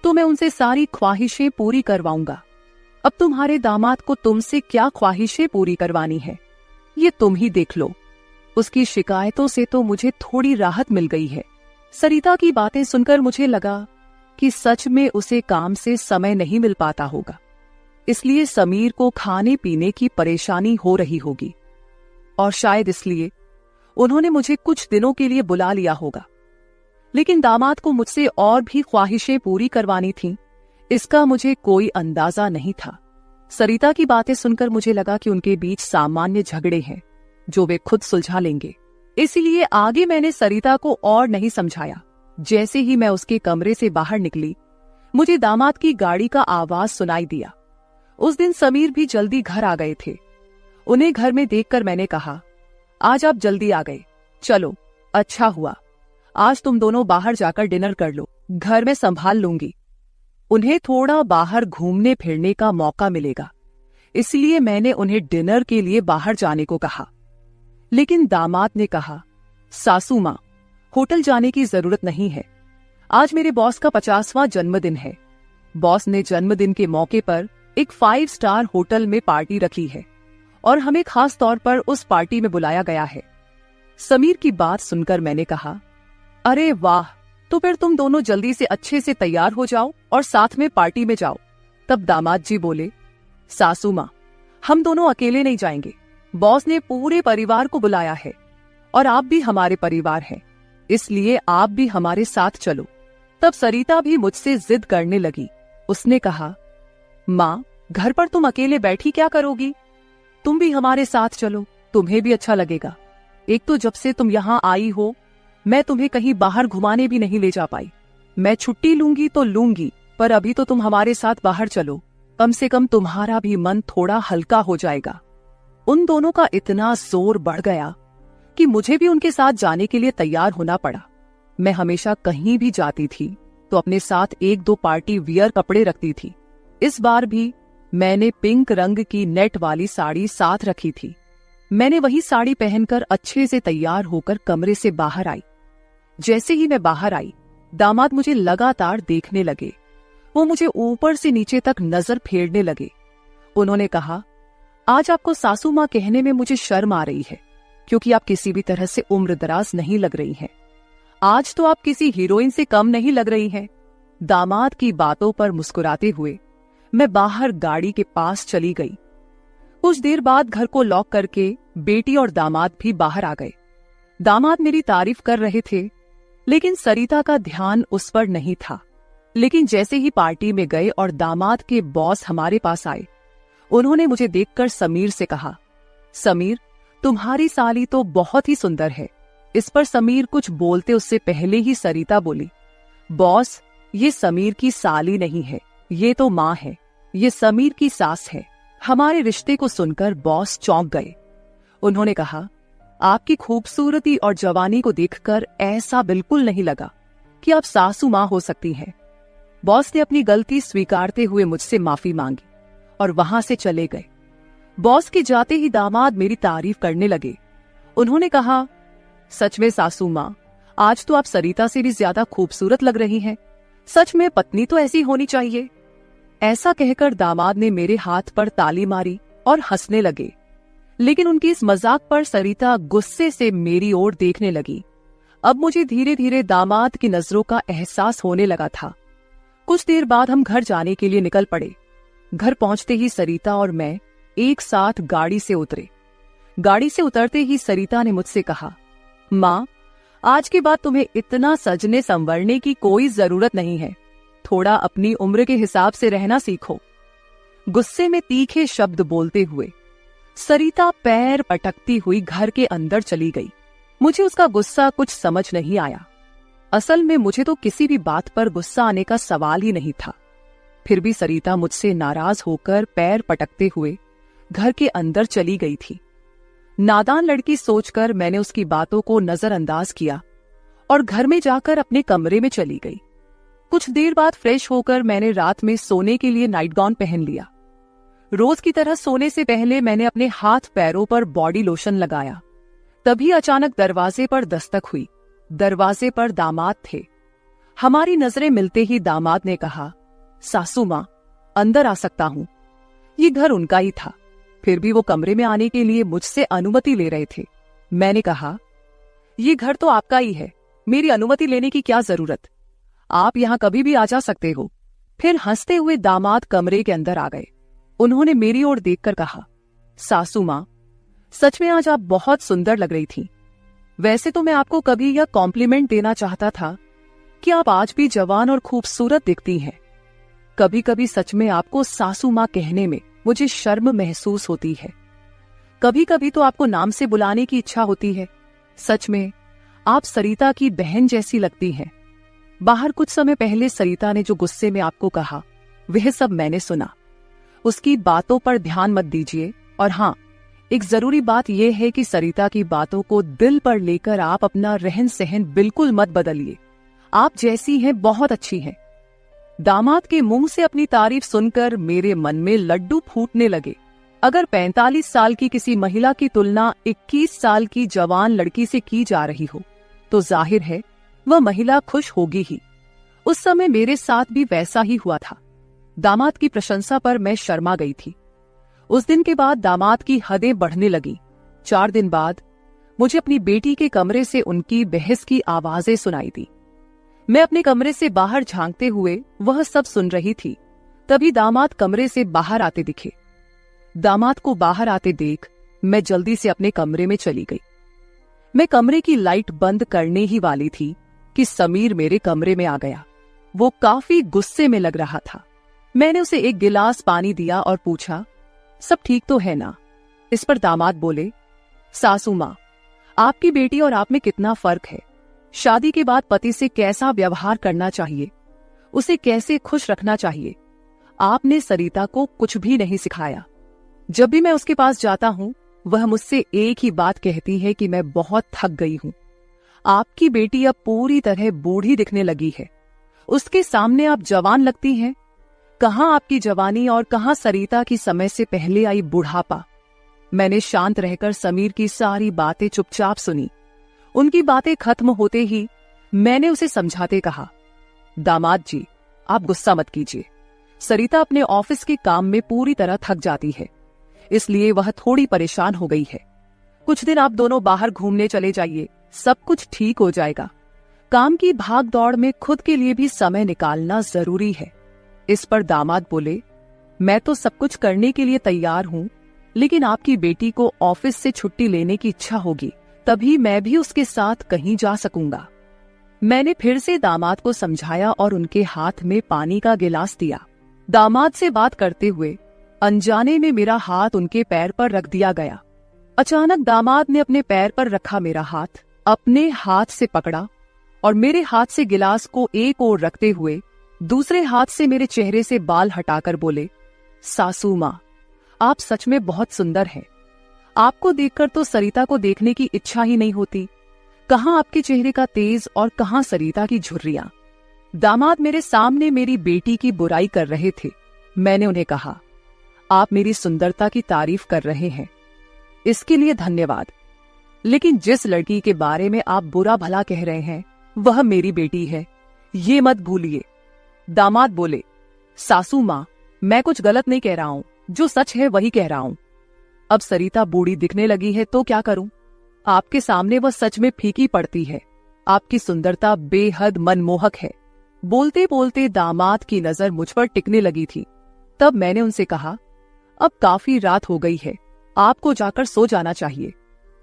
[SPEAKER 2] तो मैं उनसे सारी ख्वाहिशें पूरी करवाऊंगा। अब तुम्हारे दामाद को तुमसे क्या ख्वाहिशें पूरी करवानी है, ये तुम ही देख लो। उसकी शिकायतों से तो मुझे थोड़ी राहत मिल गई है। सरिता की बातें सुनकर मुझे लगा कि सच में उसे काम से समय नहीं मिल पाता होगा, इसलिए समीर को खाने पीने की परेशानी हो रही होगी, और शायद इसलिए उन्होंने मुझे कुछ दिनों के लिए बुला लिया होगा। लेकिन दामाद को मुझसे और भी ख्वाहिशें पूरी करवानी थीं, इसका मुझे कोई अंदाजा नहीं था। सरिता की बातें सुनकर मुझे लगा कि उनके बीच सामान्य झगड़े हैं जो वे खुद सुलझा लेंगे, इसीलिए आगे मैंने सरिता को और नहीं समझाया। जैसे ही मैं उसके कमरे से बाहर निकली, मुझे दामाद की गाड़ी का आवाज सुनाई दिया। उस दिन समीर भी जल्दी घर आ गए थे। उन्हें घर में देखकर मैंने कहा, आज आप जल्दी आ गए, चलो अच्छा हुआ। आज तुम दोनों बाहर जाकर डिनर कर लो, घर में संभाल लूंगी। उन्हें थोड़ा बाहर घूमने फिरने का मौका मिलेगा, इसलिए मैंने उन्हें डिनर के लिए बाहर जाने को कहा। लेकिन दामाद ने कहा, सासू माँ, होटल जाने की जरूरत नहीं है। आज मेरे बॉस का 50वां जन्मदिन है। बॉस ने जन्मदिन के मौके पर एक 5 स्टार होटल में पार्टी रखी है और हमें खास तौर पर उस पार्टी में बुलाया गया है। समीर की बात सुनकर मैंने कहा, अरे वाह, तो फिर तुम दोनों जल्दी से अच्छे से तैयार हो जाओ और साथ में पार्टी में जाओ। तब दामाद जी बोले, सासू माँ, हम दोनों अकेले नहीं जाएंगे। बॉस ने पूरे परिवार को बुलाया है और आप भी हमारे परिवार हैं, इसलिए आप भी हमारे साथ चलो। तब सरिता भी मुझसे जिद करने लगी। उसने कहा, माँ, घर पर तुम अकेले बैठी क्या करोगी? तुम भी हमारे साथ चलो, तुम्हें भी अच्छा लगेगा। एक तो जब से तुम यहाँ आई हो, मैं तुम्हें कहीं बाहर घुमाने भी नहीं ले जा पाई। मैं छुट्टी लूंगी तो लूंगी, पर अभी तो तुम हमारे साथ बाहर चलो, कम से कम तुम्हारा भी मन थोड़ा हल्का हो जाएगा। उन दोनों का इतना जोर बढ़ गया कि मुझे भी उनके साथ जाने के लिए तैयार होना पड़ा। मैं हमेशा कहीं भी जाती थी तो अपने साथ 1-2 पार्टी वियर कपड़े रखती थी। इस बार भी मैंने पिंक रंग की नेट वाली साड़ी साथ रखी थी। मैंने वही साड़ी पहनकर अच्छे से तैयार होकर कमरे से बाहर आई। जैसे ही मैं बाहर आई, दामाद मुझे लगातार देखने लगे। वो मुझे ऊपर से नीचे तक नजर फेरने लगे। उन्होंने कहा, आज आपको सासू माँ कहने में मुझे शर्म आ रही है, क्योंकि आप किसी भी तरह से उम्रदराज नहीं लग रही हैं। आज तो आप किसी हीरोइन से कम नहीं लग रही हैं। दामाद की बातों पर मुस्कुराते हुए मैं बाहर गाड़ी के पास चली गई। कुछ देर बाद घर को लॉक करके बेटी और दामाद भी बाहर आ गए। दामाद मेरी तारीफ कर रहे थे, लेकिन सरिता का ध्यान उस पर नहीं था। लेकिन जैसे ही पार्टी में गए और दामाद के बॉस हमारे पास आए, उन्होंने मुझे देखकर समीर से कहा, समीर, तुम्हारी साली तो बहुत ही सुंदर है। इस पर समीर कुछ बोलते उससे पहले ही सरिता बोली, बॉस, ये समीर की साली नहीं है, ये तो माँ है, ये समीर की सास है। हमारे रिश्ते को सुनकर बॉस चौंक गए। उन्होंने कहा, आपकी खूबसूरती और जवानी को देखकर ऐसा बिल्कुल नहीं लगा कि आप सासू माँ हो सकती हैं। बॉस ने अपनी गलती स्वीकारते हुए मुझसे माफी मांगी और वहां से चले गए। बॉस के जाते ही दामाद मेरी तारीफ करने लगे। उन्होंने कहा, सच में सासू माँ, आज तो आप सरिता से भी ज्यादा खूबसूरत लग रही हैं। सच में पत्नी तो ऐसी होनी चाहिए। ऐसा कहकर दामाद ने मेरे हाथ पर ताली मारी और हंसने लगे। लेकिन उनकी इस मजाक पर सरिता गुस्से से मेरी ओर देखने लगी। अब मुझे धीरे धीरे दामाद की नजरों का एहसास होने लगा था। कुछ देर बाद हम घर जाने के लिए निकल पड़े। घर पहुंचते ही सरिता और मैं एक साथ गाड़ी से उतरे। गाड़ी से उतरते ही सरिता ने मुझसे कहा, माँ, आज के बाद तुम्हें इतना सजने संवरने की कोई जरूरत नहीं है। थोड़ा अपनी उम्र के हिसाब से रहना सीखो। गुस्से में तीखे शब्द बोलते हुए सरिता पैर पटकती हुई घर के अंदर चली गई। मुझे उसका गुस्सा कुछ समझ नहीं आया। असल में मुझे तो किसी भी बात पर गुस्सा आने का सवाल ही नहीं था। फिर भी सरिता मुझसे नाराज होकर पैर पटकते हुए घर के अंदर चली गई थी। नादान लड़की सोचकर मैंने उसकी बातों को नजरअंदाज किया और घर में जाकर अपने कमरे में चली गई। कुछ देर बाद फ्रेश होकर मैंने रात में सोने के लिए नाइट गाउन पहन लिया। रोज की तरह सोने से पहले मैंने अपने हाथ पैरों पर बॉडी लोशन लगाया। तभी अचानक दरवाजे पर दस्तक हुई। दरवाजे पर दामाद थे। हमारी नजरें मिलते ही दामाद ने कहा, सासू माँ, अंदर आ सकता हूं। ये घर उनका ही था, फिर भी वो कमरे में आने के लिए मुझसे अनुमति ले रहे थे। मैंने कहा, ये घर तो आपका ही है, मेरी अनुमति लेने की क्या जरूरत, आप यहाँ कभी भी आ जा सकते हो। फिर हंसते हुए दामाद कमरे के अंदर आ गए। उन्होंने मेरी ओर देखकर कहा, सासू माँ, सच में आज आप बहुत सुंदर लग रही थी। वैसे तो मैं आपको कभी यह कॉम्प्लीमेंट देना चाहता था कि आप आज भी जवान और खूबसूरत दिखती हैं। कभी कभी सच में आपको सासू माँ कहने में मुझे शर्म महसूस होती है। कभी कभी तो आपको नाम से बुलाने की इच्छा होती है। सच में आप सरिता की बहन जैसी लगती हैं। बाहर कुछ समय पहले सरिता ने जो गुस्से में आपको कहा, वह सब मैंने सुना। उसकी बातों पर ध्यान मत दीजिए। और हाँ, एक जरूरी बात यह है कि सरिता की बातों को दिल पर लेकर आप अपना रहन सहन बिल्कुल मत बदलिए। आप जैसी हैं बहुत अच्छी हैं। दामाद के मुंह से अपनी तारीफ सुनकर मेरे मन में लड्डू फूटने लगे। अगर 45 साल की किसी महिला की तुलना 21 साल की जवान लड़की से की जा रही हो तो जाहिर है वह महिला खुश होगी ही। उस समय मेरे साथ भी वैसा ही हुआ था। दामाद की प्रशंसा पर मैं शर्मा गई थी। उस दिन के बाद दामाद की हदें बढ़ने लगी। 4 दिन बाद मुझे अपनी बेटी के कमरे से उनकी बहस की आवाजें सुनाई दी। मैं अपने कमरे से बाहर झांकते हुए वह सब सुन रही थी। तभी दामाद कमरे से बाहर आते दिखे। दामाद को बाहर आते देख मैं जल्दी से अपने कमरे में चली गई। मैं कमरे की लाइट बंद करने ही वाली थी कि समीर मेरे कमरे में आ गया। वो काफी गुस्से में लग रहा था। मैंने उसे एक गिलास पानी दिया और पूछा, सब ठीक तो है ना? इस पर दामाद बोले, सासू माँ, आपकी बेटी और आप में कितना फर्क है। शादी के बाद पति से कैसा व्यवहार करना चाहिए, उसे कैसे खुश रखना चाहिए, आपने सरिता को कुछ भी नहीं सिखाया। जब भी मैं उसके पास जाता हूँ वह मुझसे एक ही बात कहती है कि मैं बहुत थक गई हूँ। आपकी बेटी अब पूरी तरह बूढ़ी दिखने लगी है, उसके सामने आप जवान लगती हैं। कहाँ आपकी जवानी और कहाँ सरिता की समय से पहले आई बुढ़ापा। मैंने शांत रहकर समीर की सारी बातें चुपचाप सुनी। उनकी बातें खत्म होते ही मैंने उसे समझाते कहा, दामाद जी, आप गुस्सा मत कीजिए। सरिता अपने ऑफिस के काम में पूरी तरह थक जाती है, इसलिए वह थोड़ी परेशान हो गई है। कुछ दिन आप दोनों बाहर घूमने चले जाइए, सब कुछ ठीक हो जाएगा। काम की भाग दौड़ में खुद के लिए भी समय निकालना जरूरी है। इस पर दामाद बोले, मैं तो सब कुछ करने के लिए तैयार हूँ, लेकिन आपकी बेटी को ऑफिस से छुट्टी लेने की इच्छा होगी, तभी मैं भी उसके साथ कहीं जा सकूंगा। मैंने फिर से दामाद को समझाया और उनके हाथ में पानी का गिलास दिया। दामाद से बात करते हुए अनजाने में मेरा हाथ उनके पैर पर रख दिया गया। अचानक दामाद ने अपने पैर पर रखा मेरा हाथ अपने हाथ से पकड़ा और मेरे हाथ से गिलास को एक ओर रखते हुए दूसरे हाथ से मेरे चेहरे से बाल हटाकर बोले, सासू माँ, आप सच में बहुत सुंदर हैं। आपको देखकर तो सरिता को देखने की इच्छा ही नहीं होती। कहाँ आपके चेहरे का तेज और कहाँ सरिता की झुर्रियां। दामाद मेरे सामने मेरी बेटी की बुराई कर रहे थे। मैंने उन्हें कहा, आप मेरी सुंदरता की तारीफ कर रहे हैं, इसके लिए धन्यवाद, लेकिन जिस लड़की के बारे में आप बुरा भला कह रहे हैं वह मेरी बेटी है, ये मत भूलिए। दामाद बोले, सासू माँ, मैं कुछ गलत नहीं कह रहा हूँ, जो सच है वही कह रहा हूँ। अब सरिता बूढ़ी दिखने लगी है तो क्या करूं? आपके सामने वह सच में फीकी पड़ती है। आपकी सुंदरता बेहद मनमोहक है। बोलते बोलते दामाद की नजर मुझ पर टिकने लगी थी। तब मैंने उनसे कहा, अब काफी रात हो गई है, आपको जाकर सो जाना चाहिए,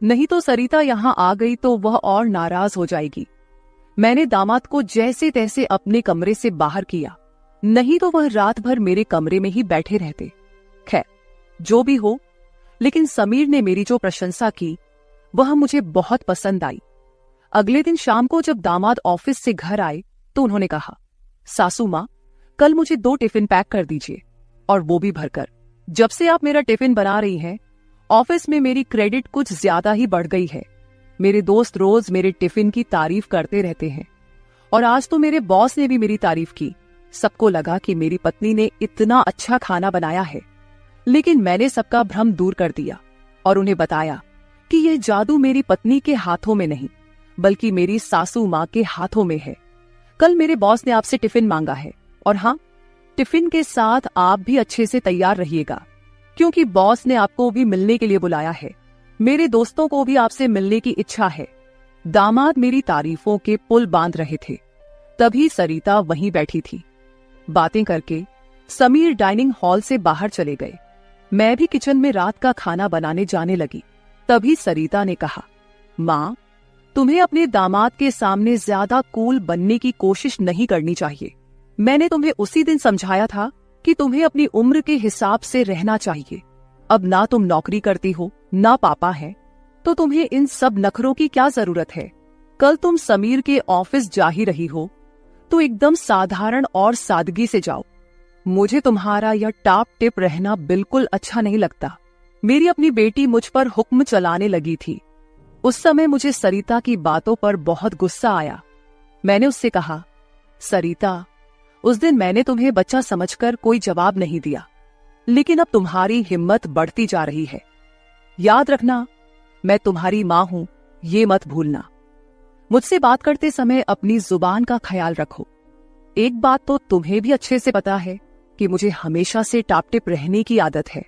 [SPEAKER 2] नहीं तो सरिता यहाँ आ गई तो वह और नाराज हो जाएगी। मैंने दामाद को जैसे तैसे अपने कमरे से बाहर किया, नहीं तो वह रात भर मेरे कमरे में ही बैठे रहते। खैर, जो भी हो, लेकिन समीर ने मेरी जो प्रशंसा की वह मुझे बहुत पसंद आई। अगले दिन शाम को जब दामाद ऑफिस से घर आए तो उन्होंने कहा, सासू माँ, कल मुझे 2 टिफिन पैक कर दीजिए, और वो भी भरकर। जब से आप मेरा टिफिन बना रही हैं, ऑफिस में मेरी क्रेडिट कुछ ज्यादा ही बढ़ गई है। मेरे दोस्त रोज मेरे टिफिन की तारीफ करते रहते हैं, और आज तो मेरे बॉस ने भी मेरी तारीफ की। सबको लगा कि मेरी पत्नी ने इतना अच्छा खाना बनाया है, लेकिन मैंने सबका भ्रम दूर कर दिया और उन्हें बताया कि यह जादू मेरी पत्नी के हाथों में नहीं, बल्कि मेरी सासू माँ के हाथों में है। कल मेरे बॉस ने आपसे टिफिन मांगा है, और हाँ, टिफिन के साथ आप भी अच्छे से तैयार रहिएगा, क्योंकि बॉस ने आपको भी मिलने के लिए बुलाया है। मेरे दोस्तों को भी आपसे मिलने की इच्छा है। दामाद मेरी तारीफों के पुल बांध रहे थे, तभी सरिता वहीं बैठी थी। बातें करके समीर डाइनिंग हॉल से बाहर चले गए। मैं भी किचन में रात का खाना बनाने जाने लगी। तभी सरिता ने कहा, माँ, तुम्हें अपने दामाद के सामने ज्यादा कूल बनने की कोशिश नहीं करनी चाहिए। मैंने तुम्हें उसी दिन समझाया था कि तुम्हें अपनी उम्र के हिसाब से रहना चाहिए। अब ना तुम नौकरी करती हो, ना पापा है, तो तुम्हें इन सब नखरों की क्या जरूरत है। कल तुम समीर के ऑफिस जा ही रही हो तो एकदम साधारण और सादगी से जाओ। मुझे तुम्हारा यह टाप टिप रहना बिल्कुल अच्छा नहीं लगता। मेरी अपनी बेटी मुझ पर हुक्म चलाने लगी थी। उस समय मुझे सरिता की बातों पर बहुत गुस्सा आया। मैंने उससे कहा, सरिता, उस दिन मैंने तुम्हें बच्चा समझकर कोई जवाब नहीं दिया। लेकिन अब तुम्हारी हिम्मत बढ़ती जा रही है। याद रखना, मैं तुम्हारी मां हूं, ये मत भूलना। मुझसे बात करते समय अपनी जुबान का ख्याल रखो। एक बात तो तुम्हें भी अच्छे से पता है कि मुझे हमेशा से टाप-टिप रहने की आदत है।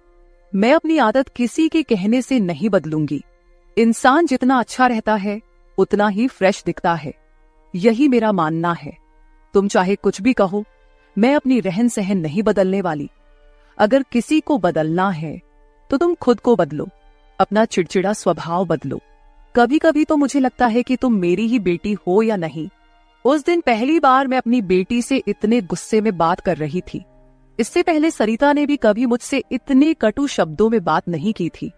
[SPEAKER 2] मैं अपनी आदत किसी के कहने से नहीं बदलूंगी। इंसान जितना अच्छा रहता है उतना ही फ्रेश दिखता है, यही मेरा मानना है। तुम चाहे कुछ भी कहो, मैं अपनी रहन सहन नहीं बदलने वाली। अगर किसी को बदलना है तो तुम खुद को बदलो, अपना चिड़चिड़ा स्वभाव बदलो। कभी कभी तो मुझे लगता है कि तुम मेरी ही बेटी हो या नहीं। उस दिन पहली बार मैं अपनी बेटी से इतने गुस्से में बात कर रही थी। इससे पहले सरिता ने भी कभी मुझसे इतने कटु शब्दों में बात नहीं की थी।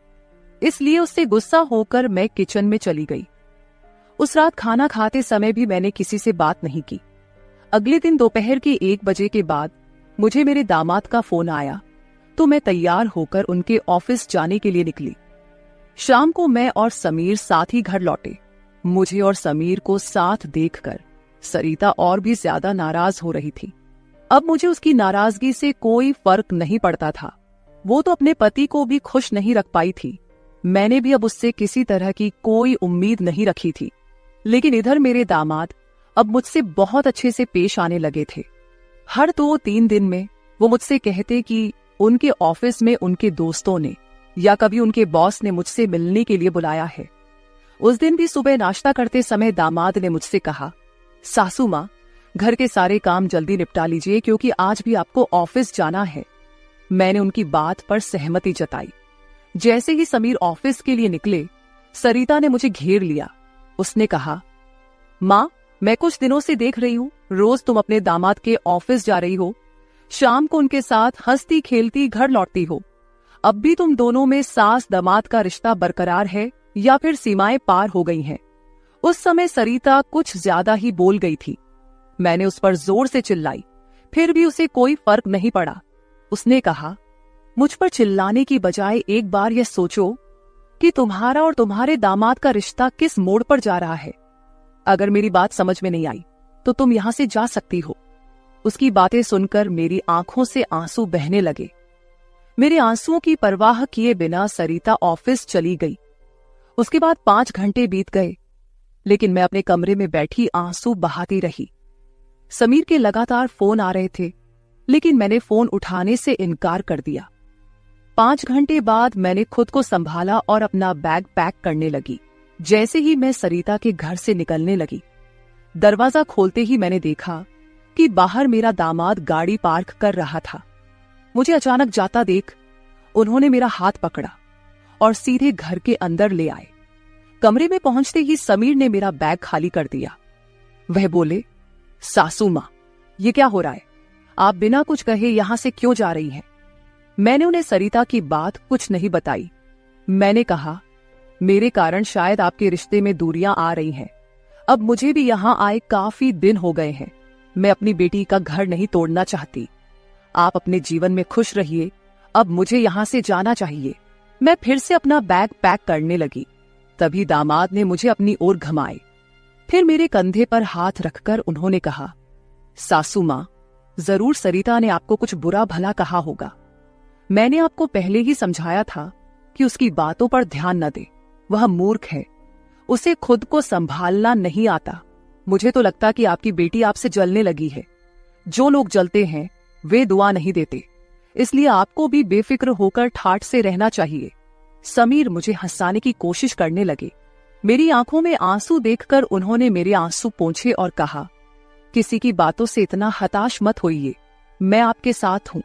[SPEAKER 2] इसलिए उससे गुस्सा होकर मैं किचन में चली गई। उस रात खाना खाते समय भी मैंने किसी से बात नहीं की। अगले दिन दोपहर के 1 बजे के बाद मुझे मेरे दामाद का फोन आया तो मैं तैयार होकर उनके ऑफिस जाने के लिए निकली। शाम को मैं और समीर साथ ही घर लौटे। मुझे और समीर को साथ देखकर सरिता और भी ज्यादा नाराज हो रही थी। अब मुझे उसकी नाराजगी से कोई फर्क नहीं पड़ता था। वो तो अपने पति को भी खुश नहीं रख पाई थी। मैंने भी अब उससे किसी तरह की कोई उम्मीद नहीं रखी थी। लेकिन इधर मेरे दामाद अब मुझसे बहुत अच्छे से पेश आने लगे थे। हर 2-3 दिन में वो मुझसे कहते कि उनके ऑफिस में उनके दोस्तों ने या कभी उनके बॉस ने मुझसे मिलने के लिए बुलाया है। उस दिन भी सुबह नाश्ता करते समय दामाद ने मुझसे कहा, सासू माँ, घर के सारे काम जल्दी निपटा लीजिए क्योंकि आज भी आपको ऑफिस जाना है। मैंने उनकी बात पर सहमति जताई। जैसे ही समीर ऑफिस के लिए निकले, सरिता ने मुझे घेर लिया। उसने कहा, माँ, मैं कुछ दिनों से देख रही हूँ रोज तुम अपने दामाद के ऑफिस जा रही हो, शाम को उनके साथ हंसती खेलती घर लौटती हो। अब भी तुम दोनों में सास दामाद का रिश्ता बरकरार है या फिर सीमाएं पार हो गई हैं? उस समय सरिता कुछ ज्यादा ही बोल गई थी। मैंने उस पर जोर से चिल्लाई, फिर भी उसे कोई फर्क नहीं पड़ा। उसने कहा, मुझ पर चिल्लाने की बजाय एक बार यह सोचो कि तुम्हारा और तुम्हारे दामाद का रिश्ता किस मोड़ पर जा रहा है। अगर मेरी बात समझ में नहीं आई तो तुम यहां से जा सकती हो। उसकी बातें सुनकर मेरी आंखों से आंसू बहने लगे। मेरे आंसुओं की परवाह किए बिना सरिता ऑफिस चली गई। उसके बाद 5 घंटे बीत गए, लेकिन मैं अपने कमरे में बैठी आंसू बहाती रही। समीर के लगातार फोन आ रहे थे, लेकिन मैंने फोन उठाने से इनकार कर दिया। 5 घंटे बाद मैंने खुद को संभाला और अपना बैग पैक करने लगी। जैसे ही मैं सरिता के घर से निकलने लगी, दरवाजा खोलते ही मैंने देखा कि बाहर मेरा दामाद गाड़ी पार्क कर रहा था। मुझे अचानक जाता देख उन्होंने मेरा हाथ पकड़ा और सीधे घर के अंदर ले आए। कमरे में पहुंचते ही समीर ने मेरा बैग खाली कर दिया। वह बोले, सासू मां, ये क्या हो रहा है? आप बिना कुछ कहे यहां से क्यों जा रही हैं? मैंने उन्हें सरिता की बात कुछ नहीं बताई। मैंने कहा, मेरे कारण शायद आपके रिश्ते में दूरियां आ रही हैं। अब मुझे भी यहां आए काफी दिन हो गए हैं। मैं अपनी बेटी का घर नहीं तोड़ना चाहती। आप अपने जीवन में खुश रहिए, अब मुझे यहां से जाना चाहिए। मैं फिर से अपना बैग पैक करने लगी। तभी दामाद ने मुझे अपनी ओर घुमाए। फिर मेरे कंधे पर हाथ रखकर उन्होंने कहा, सासू मां, जरूर सरिता ने आपको कुछ बुरा भला कहा होगा। मैंने आपको पहले ही समझाया था कि उसकी बातों पर ध्यान न दे। वह मूर्ख है, उसे खुद को संभालना नहीं आता। मुझे तो लगता कि आपकी बेटी आपसे जलने लगी है। जो लोग जलते हैं वे दुआ नहीं देते, इसलिए आपको भी बेफिक्र होकर ठाठ से रहना चाहिए। समीर मुझे हंसाने की कोशिश करने लगे। मेरी आंखों में आंसू देखकर उन्होंने मेरे आंसू पोंछे और कहा, किसी की बातों से इतना हताश मत होइए, मैं आपके साथ हूं।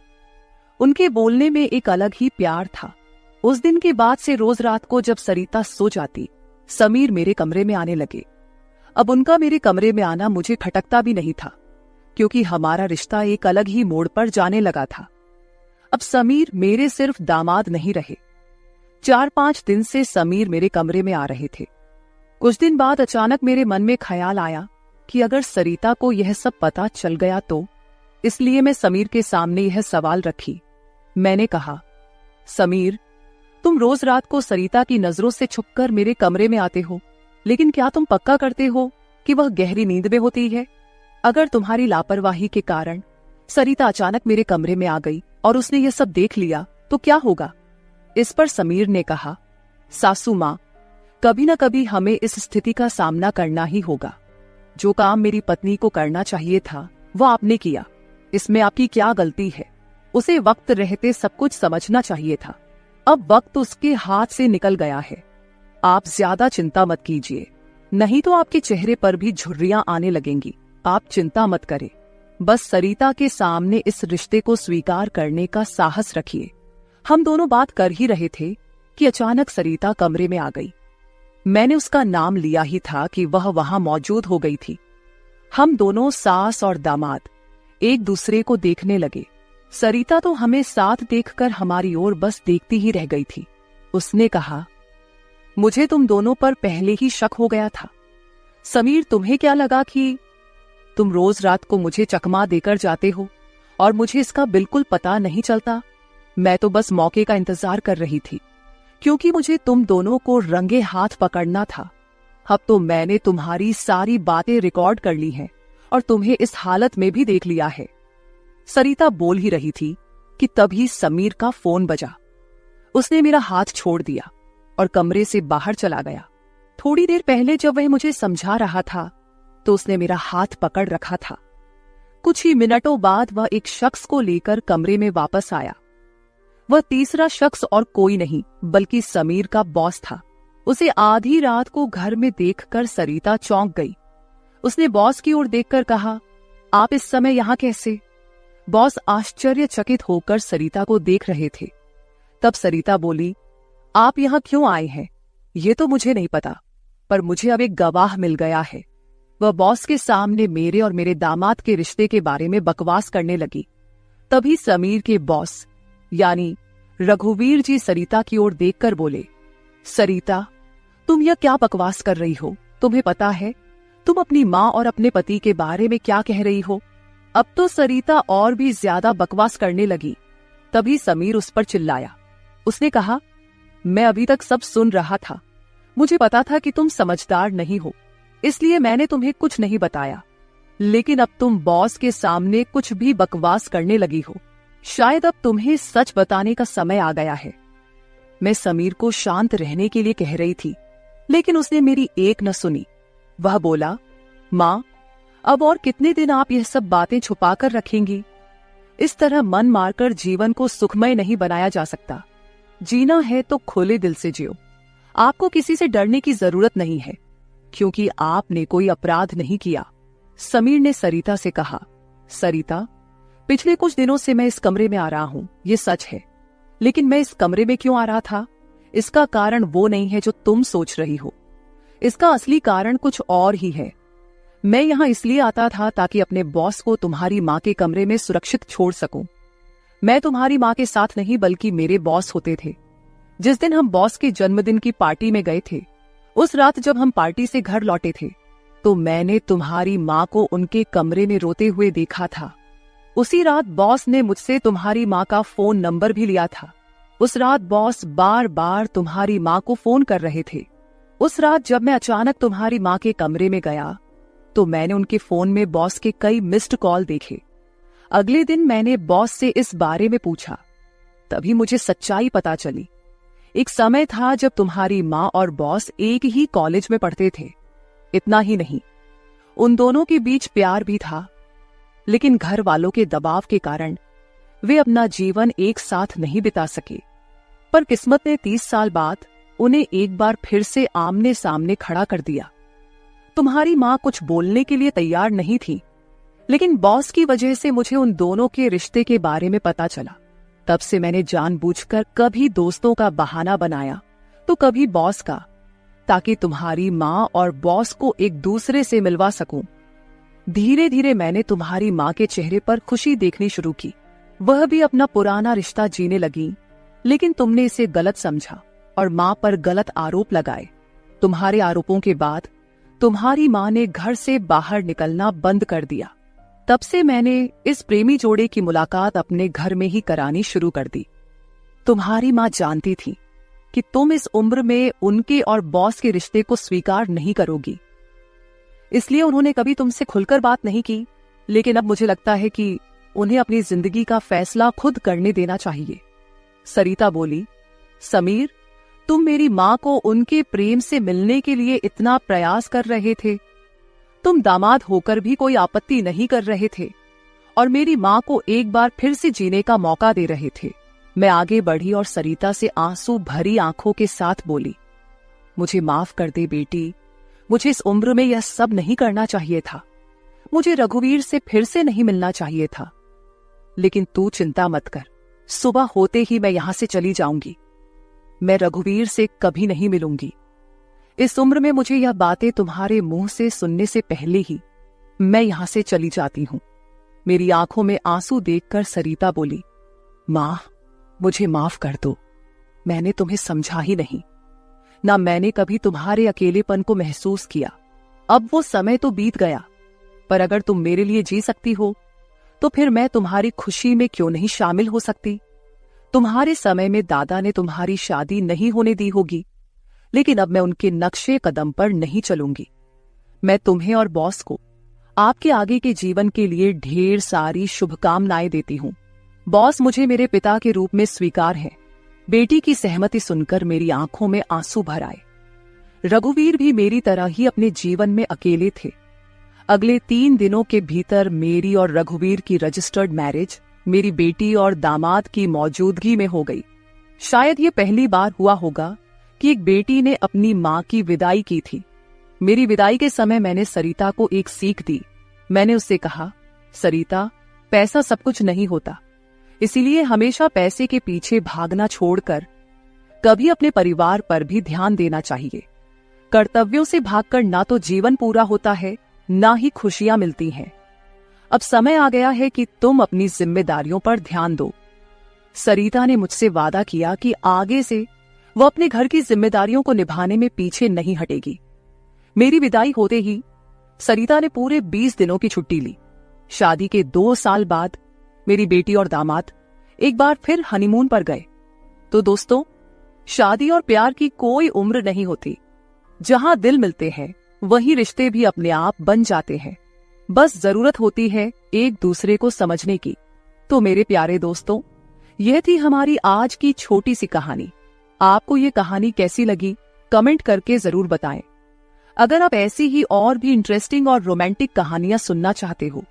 [SPEAKER 2] उनके बोलने में एक अलग ही प्यार था। उस दिन के बाद से रोज रात को जब सरिता सो जाती, समीर मेरे कमरे में आने लगे। अब उनका मेरे कमरे में आना मुझे खटकता भी नहीं था, क्योंकि हमारा रिश्ता एक अलग ही मोड़ पर जाने लगा था। अब समीर मेरे सिर्फ दामाद नहीं रहे। 4-5 दिन से समीर मेरे कमरे में आ रहे थे। कुछ दिन बाद अचानक मेरे मन में ख्याल आया कि अगर सरिता को यह सब पता चल गया तो, इसलिए मैं समीर के सामने यह सवाल रखी। मैंने कहा, समीर, तुम रोज रात को सरिता की नजरों से छुपकर मेरे कमरे में आते हो, लेकिन क्या तुम पक्का करते हो कि वह गहरी नींद में होती है? अगर तुम्हारी लापरवाही के कारण सरिता अचानक मेरे कमरे में आ गई और उसने ये सब देख लिया तो क्या होगा? इस पर समीर ने कहा, सासू माँ, कभी न कभी हमें इस स्थिति का सामना करना ही होगा। जो काम मेरी पत्नी को करना चाहिए था वो आपने किया, इसमें आपकी क्या गलती है? उसे वक्त रहते सब कुछ समझना चाहिए था। अब वक्त उसके हाथ से निकल गया है। आप ज्यादा चिंता मत कीजिए, नहीं तो आपके चेहरे पर भी झुर्रियां आने लगेंगी। आप चिंता मत करें, बस सरिता के सामने इस रिश्ते को स्वीकार करने का साहस रखिए। हम दोनों बात कर ही रहे थे कि अचानक सरिता कमरे में आ गई। मैंने उसका नाम लिया ही था कि वह वहां मौजूद हो गई थी। हम दोनों सास और दामाद एक दूसरे को देखने लगे। सरिता तो हमें साथ देखकर हमारी ओर बस देखती ही रह गई थी। उसने कहा, मुझे तुम दोनों पर पहले ही शक हो गया था। समीर, तुम्हें क्या लगा कि तुम रोज रात को मुझे चकमा देकर जाते हो और मुझे इसका बिल्कुल पता नहीं चलता? मैं तो बस मौके का इंतजार कर रही थी, क्योंकि मुझे तुम दोनों को रंगे हाथ पकड़ना था। अब तो मैंने तुम्हारी सारी बातें रिकॉर्ड कर ली हैं और तुम्हें इस हालत में भी देख लिया है। सरिता बोल ही रही थी कि तभी समीर का फोन बजा। उसने मेरा हाथ छोड़ दिया और कमरे से बाहर चला गया। थोड़ी देर पहले जब वह मुझे समझा रहा था तो उसने मेरा हाथ पकड़ रखा था। कुछ ही मिनटों बाद वह एक शख्स को लेकर कमरे में वापस आया। वह तीसरा शख्स और कोई नहीं बल्कि समीर का बॉस था। उसे आधी रात को घर में देखकर सरिता चौंक गई। उसने बॉस की ओर देखकर कहा, आप इस समय यहां कैसे? बॉस आश्चर्यचकित होकर सरिता को देख रहे थे। तब सरिता बोली, आप यहां क्यों आए हैं ये तो मुझे नहीं पता, पर मुझे अब एक गवाह मिल गया है। वह बॉस के सामने मेरे और मेरे दामाद के रिश्ते के बारे में बकवास करने लगी। तभी समीर के बॉस यानी रघुवीर जी सरिता की ओर देखकर बोले, सरिता, तुम यह क्या बकवास कर रही हो? तुम्हें पता है तुम अपनी माँ और अपने पति के बारे में क्या कह रही हो? अब तो सरिता और भी ज्यादा बकवास करने लगी। तभी समीर उस पर चिल्लाया। उसने कहा, मैं अभी तक सब सुन रहा था। मुझे पता था कि तुम समझदार नहीं हो, इसलिए मैंने तुम्हें कुछ नहीं बताया, लेकिन अब तुम बॉस के सामने कुछ भी बकवास करने लगी हो। शायद अब तुम्हें सच बताने का समय आ गया है। मैं समीर को शांत रहने के लिए कह रही थी, लेकिन उसने मेरी एक न सुनी। वह बोला, माँ, अब और कितने दिन आप यह सब बातें छुपा कर रखेंगी? इस तरह मन मारकर जीवन को सुखमय नहीं बनाया जा सकता। जीना है तो खुले दिल से जियो। आपको किसी से डरने की जरूरत नहीं है, क्योंकि आपने कोई अपराध नहीं किया। समीर ने सरिता से कहा, सरिता, पिछले कुछ दिनों से मैं इस कमरे में आ रहा हूं, ये सच है, लेकिन मैं इस कमरे में क्यों आ रहा था इसका कारण वो नहीं है जो तुम सोच रही हो। इसका असली कारण कुछ और ही है। मैं यहां इसलिए आता था ताकि अपने बॉस को तुम्हारी माँ के कमरे में सुरक्षित छोड़ सकूं। मैं तुम्हारी माँ के साथ नहीं बल्कि मेरे बॉस होते थे। जिस दिन हम बॉस के जन्मदिन की पार्टी में गए थे, उस रात जब हम पार्टी से घर लौटे थे तो मैंने तुम्हारी माँ को उनके कमरे में रोते हुए देखा था। उसी रात बॉस ने मुझसे तुम्हारी माँ का फोन नंबर भी लिया था। उस रात बॉस बार बार तुम्हारी माँ को फोन कर रहे थे। उस रात जब मैं अचानक तुम्हारी माँ के कमरे में गया तो मैंने उनके फोन में बॉस के कई मिस्ड कॉल देखे। अगले दिन मैंने बॉस से इस बारे में पूछा, तभी मुझे सच्चाई पता चली। एक समय था जब तुम्हारी माँ और बॉस एक ही कॉलेज में पढ़ते थे। इतना ही नहीं, उन दोनों के बीच प्यार भी था, लेकिन घर वालों के दबाव के कारण वे अपना जीवन एक साथ नहीं बिता सके। पर किस्मत ने 30 साल बाद उन्हें एक बार फिर से आमने सामने खड़ा कर दिया। तुम्हारी माँ कुछ बोलने के लिए तैयार नहीं थी, लेकिन बॉस की वजह से मुझे उन दोनों के रिश्ते के बारे में पता चला। तब से मैंने जानबूझकर कभी दोस्तों का बहाना बनाया तो कभी बॉस का, ताकि तुम्हारी माँ और बॉस को एक दूसरे से मिलवा सकूं। धीरे धीरे मैंने तुम्हारी माँ के चेहरे पर खुशी देखनी शुरू की। वह भी अपना पुराना रिश्ता जीने लगी, लेकिन तुमने इसे गलत समझा और माँ पर गलत आरोप लगाए। तुम्हारे आरोपों के बाद तुम्हारी माँ ने घर से बाहर निकलना बंद कर दिया। तब से मैंने इस प्रेमी जोड़े की मुलाकात अपने घर में ही करानी शुरू कर दी। तुम्हारी माँ जानती थी कि तुम इस उम्र में उनके और बॉस के रिश्ते को स्वीकार नहीं करोगी, इसलिए उन्होंने कभी तुमसे खुलकर बात नहीं की। लेकिन अब मुझे लगता है कि उन्हें अपनी जिंदगी का फैसला खुद करने देना चाहिए। सरिता बोली, समीर, तुम मेरी माँ को उनके प्रेम से मिलने के लिए इतना प्रयास कर रहे थे, तुम दामाद होकर भी कोई आपत्ति नहीं कर रहे थे और मेरी माँ को एक बार फिर से जीने का मौका दे रहे थे। मैं आगे बढ़ी और सरिता से आंसू भरी आंखों के साथ बोली, मुझे माफ कर दे बेटी, मुझे इस उम्र में यह सब नहीं करना चाहिए था, मुझे रघुवीर से फिर से नहीं मिलना चाहिए था। लेकिन तू चिंता मत कर, सुबह होते ही मैं यहां से चली जाऊंगी। मैं रघुवीर से कभी नहीं मिलूंगी। इस उम्र में मुझे यह बातें तुम्हारे मुंह से सुनने से पहले ही मैं यहां से चली जाती हूं। मेरी आंखों में आंसू देखकर सरिता बोली, मां, मुझे माफ कर दो, मैंने तुम्हें समझा ही नहीं, ना मैंने कभी तुम्हारे अकेलेपन को महसूस किया। अब वो समय तो बीत गया, पर अगर तुम मेरे लिए जी सकती हो तो फिर मैं तुम्हारी खुशी में क्यों नहीं शामिल हो सकती। तुम्हारे समय में दादा ने तुम्हारी शादी नहीं होने दी होगी, लेकिन अब मैं उनके नक्शे कदम पर नहीं चलूंगी। मैं तुम्हें और बॉस को आपके आगे के जीवन के लिए ढेर सारी शुभकामनाएं देती हूं। बॉस मुझे मेरे पिता के रूप में स्वीकार है। बेटी की सहमति सुनकर मेरी आंखों में आंसू भर आए। रघुवीर भी मेरी तरह ही अपने जीवन में अकेले थे। अगले 3 दिनों के भीतर मेरी और रघुवीर की रजिस्टर्ड मैरिज मेरी बेटी और दामाद की मौजूदगी में हो गई। शायद ये पहली बार हुआ होगा कि एक बेटी ने अपनी मां की विदाई की थी। मेरी विदाई के समय मैंने सरिता को एक सीख दी। मैंने उससे कहा, सरिता, पैसा सब कुछ नहीं होता, इसीलिए हमेशा पैसे के पीछे भागना छोड़कर कभी अपने परिवार पर भी ध्यान देना चाहिए। कर्तव्यों से भागकर ना तो जीवन पूरा होता है, ना ही खुशियां मिलती हैं। अब समय आ गया है कि तुम अपनी जिम्मेदारियों पर ध्यान दो। सरिता ने मुझसे वादा किया कि आगे से वो अपने घर की जिम्मेदारियों को निभाने में पीछे नहीं हटेगी। मेरी विदाई होते ही सरिता ने पूरे 20 दिनों की छुट्टी ली। शादी के 2 साल बाद मेरी बेटी और दामाद एक बार फिर हनीमून पर गए। तो दोस्तों, शादी और प्यार की कोई उम्र नहीं होती। जहां दिल मिलते हैं वहीं रिश्ते भी अपने आप बन जाते हैं। बस जरूरत होती है एक दूसरे को समझने की। तो मेरे प्यारे दोस्तों, यह थी हमारी आज की छोटी सी कहानी। आपको ये कहानी कैसी लगी कमेंट करके जरूर बताएं। अगर आप ऐसी ही और भी इंटरेस्टिंग और रोमांटिक कहानियां सुनना चाहते हो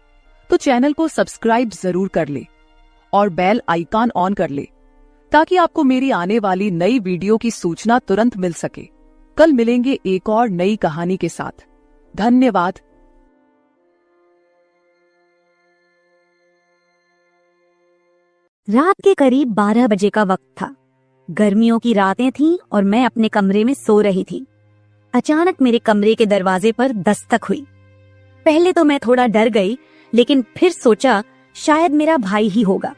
[SPEAKER 2] तो चैनल को सब्सक्राइब जरूर कर ले और बेल आइकॉन ऑन कर ले, ताकि आपको मेरी आने वाली नई वीडियो की सूचना तुरंत मिल सके। कल मिलेंगे एक और नई कहानी के साथ। धन्यवाद।
[SPEAKER 3] रात के करीब 12 बजे का वक्त था। गर्मियों की रातें थीं और मैं अपने कमरे में सो रही थी। अचानक मेरे कमरे के दरवाजे पर दस्तक हुई। पहले तो मैं थोड़ा डर गई, लेकिन फिर सोचा शायद मेरा भाई ही होगा,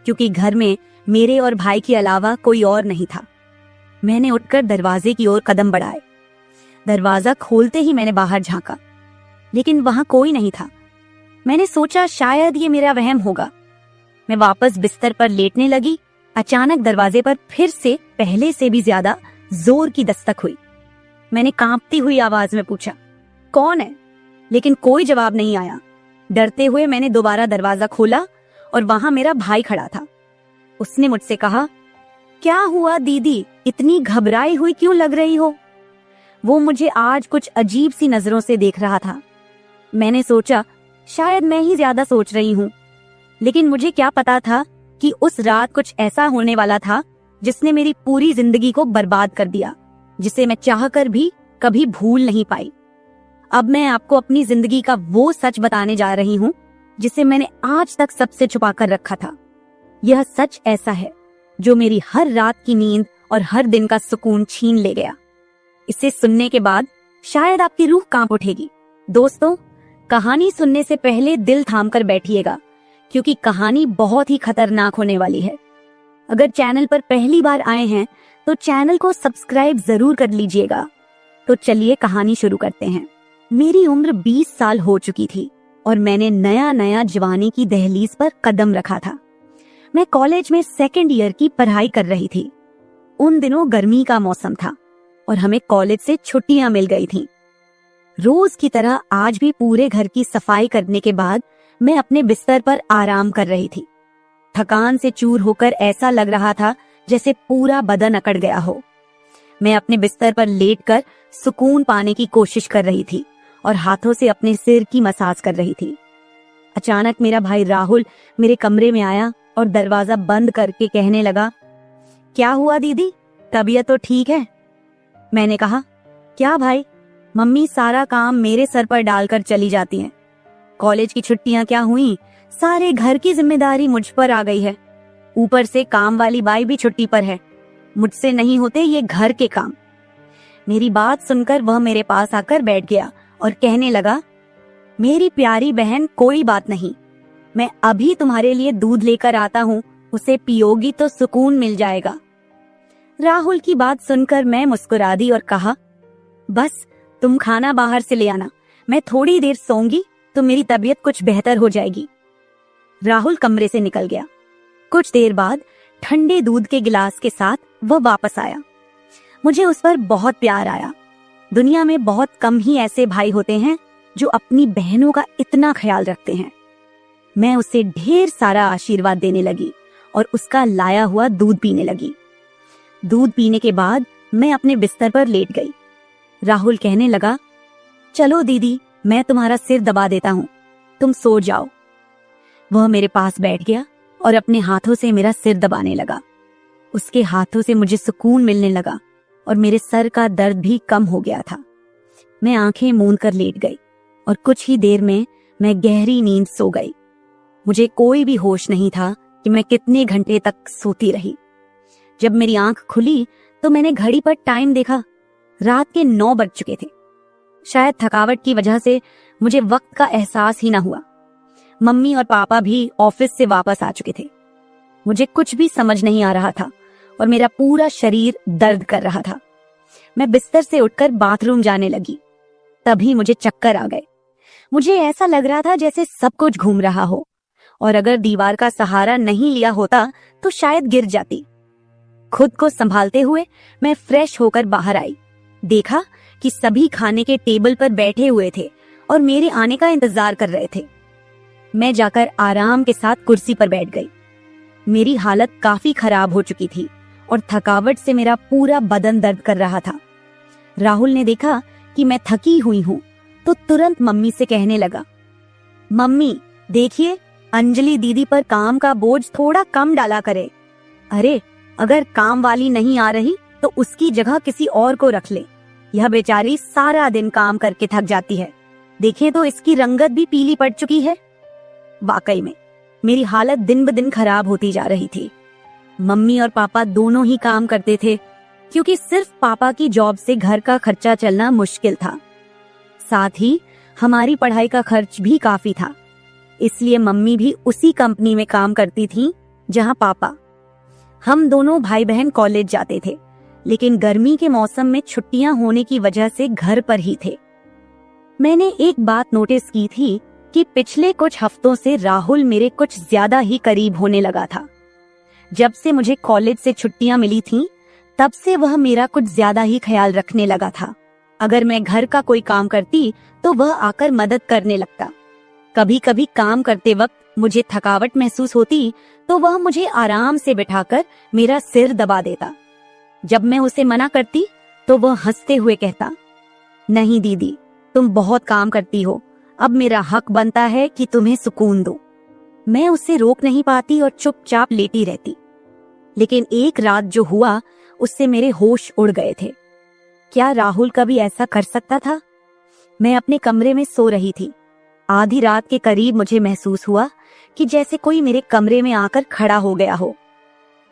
[SPEAKER 3] क्योंकि घर में मेरे और भाई के अलावा कोई और नहीं था। मैंने उठकर दरवाजे की ओर कदम बढ़ाए। दरवाजा खोलते ही मैंने बाहर झांका, लेकिन वहां कोई नहीं था। मैंने सोचा शायद ये मेरा वहम होगा। मैं वापस बिस्तर पर लेटने लगी। अचानक दरवाजे पर फिर से पहले से भी ज्यादा जोर की दस्तक हुई। मैंने कांपती हुई आवाज में पूछा, कौन है? लेकिन कोई जवाब नहीं आया। डरते हुए मैंने दोबारा दरवाजा खोला और वहां मेरा भाई खड़ा था। उसने मुझसे कहा, क्या हुआ दीदी, इतनी घबराई हुई क्यों लग रही हो? वो मुझे आज कुछ अजीब सी नजरों से देख रहा था। मैंने सोचा शायद मैं ही ज्यादा सोच रही हूँ, लेकिन मुझे क्या पता था कि उस रात कुछ ऐसा होने वाला था जिसने मेरी पूरी जिंदगी को बर्बाद कर दिया, जिसे मैं चाहकर भी कभी भूल नहीं पाई। अब मैं आपको अपनी जिंदगी का वो सच बताने जा रही हूँ जिसे मैंने आज तक सबसे छुपा कर रखा था। यह सच ऐसा है जो मेरी हर रात की नींद और हर दिन का सुकून छीन ले गया। इसे सुनने के बाद शायद आपकी रूह कांप उठेगी। दोस्तों, कहानी सुनने से पहले दिल थाम कर बैठिएगा, क्योंकि कहानी बहुत ही खतरनाक होने वाली है। अगर चैनल पर पहली बार आए हैं तो चैनल को सब्सक्राइब जरूर कर लीजिएगा। तो चलिए कहानी शुरू करते हैं। मेरी उम्र 20 साल हो चुकी थी और मैंने नया नया जवानी की दहलीज पर कदम रखा था। मैं कॉलेज में 2nd ईयर की पढ़ाई कर रही थी। उन दिनों गर्मी का मौसम था और हमें कॉलेज से छुट्टियां मिल गई थीं। रोज की तरह आज भी पूरे घर की सफाई करने के बाद मैं अपने बिस्तर पर आराम कर रही थी। थकान से चूर होकर ऐसा लग रहा था जैसे पूरा बदन अकड़ गया हो। मैं अपने बिस्तर पर लेटकर सुकून पाने की कोशिश कर रही थी और हाथों से अपने सिर की मसाज कर रही थी। अचानक मेरा भाई राहुल मेरे कमरे में आया और दरवाजा बंद करके कहने लगा, क्या हुआ दीदी, तबीयत तो ठीक है? मैंने कहा, क्या भाई, मम्मी सारा काम मेरे सर पर डालकर चली जाती हैं। कॉलेज की छुट्टियां क्या हुई, सारे घर की जिम्मेदारी मुझ पर आ गई है। ऊपर से काम वाली बाई भी छुट्टी पर है। मुझसे नहीं होते ये घर के काम। मेरी बात सुनकर वह मेरे पास आकर बैठ गया और कहने लगा, मेरी प्यारी बहन, कोई बात नहीं, मैं अभी तुम्हारे लिए दूध लेकर आता हूँ, उसे पियोगी तो सुकून मिल जाएगा। राहुल की बात सुनकर मैं मुस्कुरा दी और कहा, बस तुम खाना बाहर से ले आना, मैं थोड़ी देर सोऊंगी तो मेरी तबीयत कुछ बेहतर हो जाएगी। राहुल कमरे से निकल गया। कुछ देर बाद ठंडे दूध के गिलास के साथ वह वापस आया। मुझे उस पर बहुत प्यार आया। दुनिया में बहुत कम ही ऐसे भाई होते हैं जो अपनी बहनों का इतना ख्याल रखते हैं। मैं उसे ढेर सारा आशीर्वाद देने लगी और उसका लाया हुआ दूध पीने लगी। दूध पीने के बाद मैं अपने बिस्तर पर लेट गई। राहुल कहने लगा, चलो दीदी, मैं तुम्हारा सिर दबा देता हूँ, तुम सो जाओ। वह मेरे पास बैठ गया और अपने हाथों से मेरा सिर दबाने लगा। उसके हाथों से मुझे सुकून मिलने लगा और मेरे सर का दर्द भी कम हो गया था। मैं आंखें मूंद कर लेट गई और कुछ ही देर में मैं गहरी नींद सो गई। मुझे कोई भी होश नहीं था कि मैं कितने घंटे तक सोती रही। जब मेरी आंख खुली तो मैंने घड़ी पर टाइम देखा। रात के 9 बज चुके थे। शायद थकावट की वजह से मुझे वक्त का एहसास ही न हुआ। मम्मी और पापा भी ऑफिस से वापस आ चुके थे। मुझे कुछ भी समझ नहीं आ रहा था और मेरा पूरा शरीर दर्द कर रहा था। मैं बिस्तर से उठकर बाथरूम जाने लगी। तभी मुझे चक्कर आ गए। मुझे ऐसा लग रहा था जैसे सब कुछ घूम रहा हो और अगर दीवार का सहारा नहीं लिया होता तो शायद गिर जाती। खुद को संभालते हुए मैं फ्रेश होकर बाहर आई। देखा कि सभी खाने के टेबल पर बैठे हुए थे और मेरे आने का इंतजार कर रहे थे। मैं जाकर आराम के साथ कुर्सी पर बैठ गई। मेरी हालत काफी खराब हो चुकी थी और थकावट से मेरा पूरा बदन दर्द कर रहा था। राहुल ने देखा कि मैं थकी हुई हूँ तो तुरंत मम्मी से कहने लगा, मम्मी देखिए, अंजलि दीदी पर काम का बोझ थोड़ा कम डाला करे। अरे, अगर काम वाली नहीं आ रही तो उसकी जगह किसी और को रख ले। यह बेचारी सारा दिन काम करके थक जाती है। देखें तो इसकी रंगत भी पीली पड़ चुकी है। वाकई में मेरी हालत दिन ब दिन खराब होती जा रही थी। मम्मी और पापा दोनों ही काम करते थे क्योंकि सिर्फ पापा की जॉब से घर का खर्चा चलना मुश्किल था। साथ ही हमारी पढ़ाई का खर्च भी काफी था, इसलिए मम्मी भी उसी कंपनी में काम करती थी जहां पापा। हम दोनों भाई बहन कॉलेज जाते थे, लेकिन गर्मी के मौसम में छुट्टियां होने की वजह से घर पर ही थे। मैंने एक बात नोटिस की थी कि पिछले कुछ हफ्तों से राहुल मेरे कुछ ज्यादा ही करीब होने लगा था। जब से मुझे कॉलेज से छुट्टियां मिली थीं, तब से वह मेरा कुछ ज्यादा ही ख्याल रखने लगा था। अगर मैं घर का कोई काम करती तो वह आकर मदद करने लगता। कभी कभी काम करते वक्त मुझे थकावट महसूस होती तो वह मुझे आराम से बिठाकर मेरा सिर दबा देता। जब मैं उसे मना करती तो वह हंसते हुए कहता, नहीं दीदी, तुम बहुत काम करती हो, अब मेरा हक बनता है कि तुम्हें सुकून दो। मैं उसे रोक नहीं पाती और चुपचाप लेटी रहती। लेकिन एक रात जो हुआ उससे मेरे होश उड़ गए थे। क्या राहुल कभी ऐसा कर सकता था? मैं अपने कमरे में सो रही थी। आधी रात के करीब मुझे महसूस हुआ कि जैसे कोई मेरे कमरे में आकर खड़ा हो गया हो।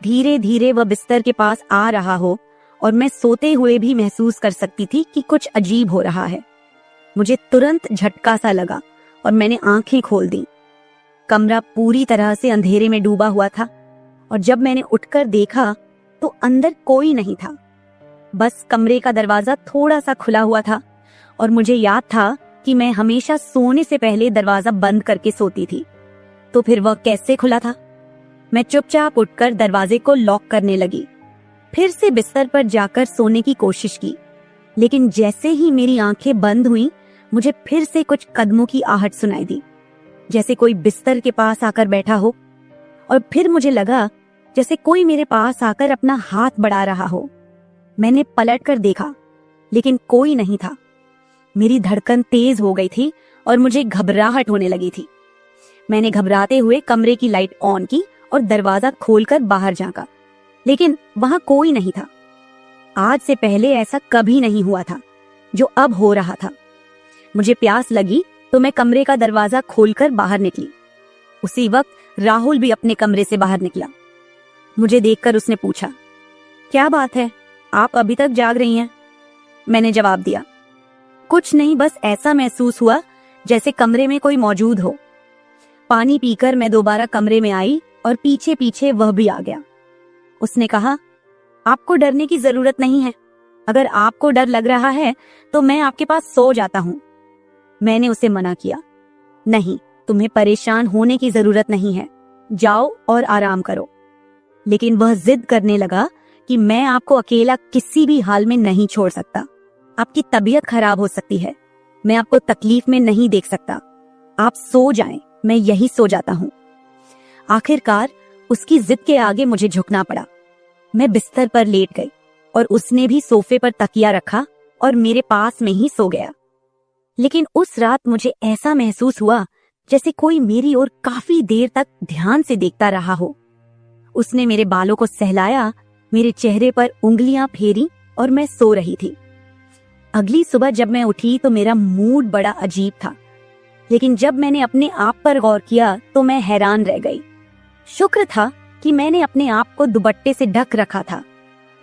[SPEAKER 3] धीरे धीरे वह बिस्तर के पास आ रहा हो और मैं सोते हुए भी महसूस कर सकती थी कि कुछ अजीब हो रहा है। मुझे तुरंत झटका सा लगा और मैंने आंखें खोल दी। कमरा पूरी तरह से अंधेरे में डूबा हुआ था और जब मैंने उठकर देखा तो अंदर कोई नहीं था। बस कमरे का दरवाजा थोड़ा सा खुला हुआ था और मुझे याद था कि मैं हमेशा सोने से पहले दरवाजा बंद करके सोती थी। तो फिर वह कैसे खुला था? मैं चुपचाप उठकर दरवाजे को लॉक करने लगी। फिर से बिस्तर पर जाकर सोने की कोशिश की, लेकिन जैसे ही मेरी आंखें बंद हुईं, मुझे फिर से कुछ कदमों की आहट सुनाई दी। जैसे कोई बिस्तर के पास आकर बैठा हो, और फिर मुझे लगा जैसे कोई मेरे पास आकर अपना हाथ बढ़ा रहा हो। मैंने पलट कर देखा, लेकिन कोई नहीं था। मेरी धड़कन तेज हो गई थी और मुझे घबराहट होने लगी थी। मैंने घबराते हुए कमरे की लाइट ऑन की और दरवाजा खोलकर बाहर झांका, लेकिन वहां कोई नहीं था। आज से पहले ऐसा कभी नहीं हुआ था जो अब हो रहा था। मुझे प्यास लगी तो मैं कमरे का दरवाजा खोलकर बाहर निकली। उसी वक्त राहुल भी अपने कमरे से बाहर निकला। मुझे देखकर उसने पूछा, क्या बात है, आप अभी तक जाग रही हैं? मैंने जवाब दिया, कुछ नहीं, बस ऐसा महसूस हुआ जैसे कमरे में कोई मौजूद हो। पानी पीकर मैं दोबारा कमरे में आई और पीछे पीछे वह भी आ गया। उसने कहा, आपको डरने की जरूरत नहीं है। अगर आपको डर लग रहा है तो मैं आपके पास सो जाता हूँ। मैंने उसे मना किया, नहीं, तुम्हें परेशान होने की जरूरत नहीं है, जाओ और आराम करो। लेकिन वह जिद करने लगा कि मैं आपको अकेला किसी भी हाल में नहीं छोड़ सकता। आपकी तबीयत खराब हो सकती है, मैं आपको तकलीफ में नहीं देख सकता। आप सो जाएं, मैं यही सो जाता हूँ। आखिरकार उसकी जिद के आगे मुझे झुकना पड़ा। मैं बिस्तर पर लेट गई और उसने भी सोफे पर तकिया रखा और मेरे पास में ही सो गया। लेकिन उस रात मुझे ऐसा महसूस हुआ जैसे कोई मेरी ओर काफी देर तक ध्यान से देखता रहा हो। उसने मेरे बालों को सहलाया, मेरे चेहरे पर उंगलियां फेरी और मैं सो रही थी। अगली सुबह जब मैं उठी तो मेरा मूड बड़ा अजीब था, लेकिन जब मैंने अपने आप पर गौर किया तो मैं हैरान रह गई। शुक्र था कि मैंने अपने आप को दुपट्टे से ढक रखा था।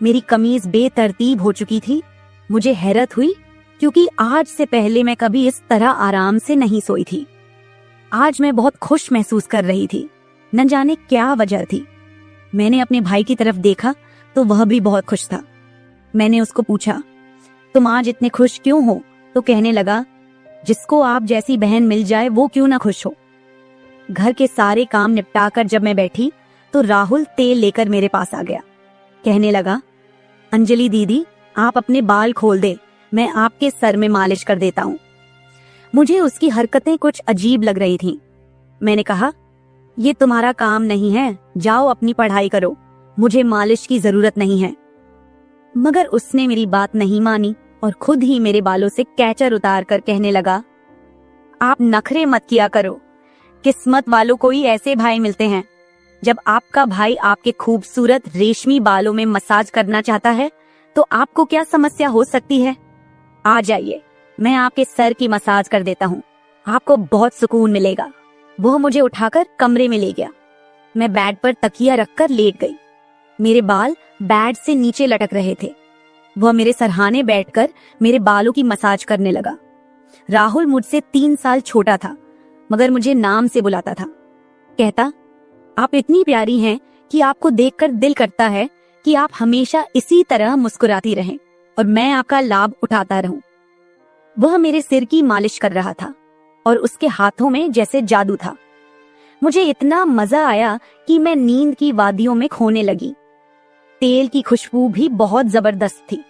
[SPEAKER 3] मेरी कमीज बेतरतीब हो चुकी थी। मुझे हैरत हुई क्योंकि आज से पहले मैं कभी इस तरह आराम से नहीं सोई थी। आज मैं बहुत खुश महसूस कर रही थी, न जाने क्या वजह थी। मैंने अपने भाई की तरफ देखा तो वह भी बहुत खुश था। मैंने उसको पूछा, तुम आज इतने खुश क्यों हो? तो कहने लगा, जिसको आप जैसी बहन मिल जाए वो क्यों ना खुश हो। घर के सारे काम निपटाकर जब मैं बैठी तो राहुल तेल लेकर मेरे पास आ गया। कहने लगा, अंजलि दीदी, आप अपने बाल खोल दे, मैं आपके सर में मालिश कर देता हूँ। मुझे उसकी हरकतें कुछ अजीब लग रही थीं। मैंने कहा, ये तुम्हारा काम नहीं है, जाओ अपनी पढ़ाई करो, मुझे मालिश की जरूरत नहीं है। मगर उसने मेरी बात नहीं मानी और खुद ही मेरे बालों से कैचर उतार कर कहने लगा, आप नखरे मत किया करो, किस्मत वालों को ही ऐसे भाई मिलते हैं। जब आपका भाई आपके खूबसूरत रेशमी बालों में मसाज करना चाहता है तो आपको क्या समस्या हो सकती है? आ जाइए, मैं आपके सर की मसाज कर देता हूँ, आपको बहुत सुकून मिलेगा। वह मुझे उठाकर कमरे में ले गया। मैं बेड पर तकिया रखकर लेट गई। मेरे बाल बेड से नीचे लटक रहे थे। वह मेरे सरहाने बैठकर मेरे बालों की मसाज करने लगा। राहुल मुझसे 3 साल छोटा था, मगर मुझे नाम से बुलाता था। कहता, आप इतनी प्यारी हैं कि आपको देखकर दिल करता है कि आप हमेशा इसी तरह मुस्कुराती रहें और मैं आपका लाभ उठाता रहूं। वह मेरे सिर की मालिश कर रहा था और उसके हाथों में जैसे जादू था। मुझे इतना मजा आया कि मैं नींद की वादियों में खोने लगी। तेल की खुशबू भी बहुत जबरदस्त थी।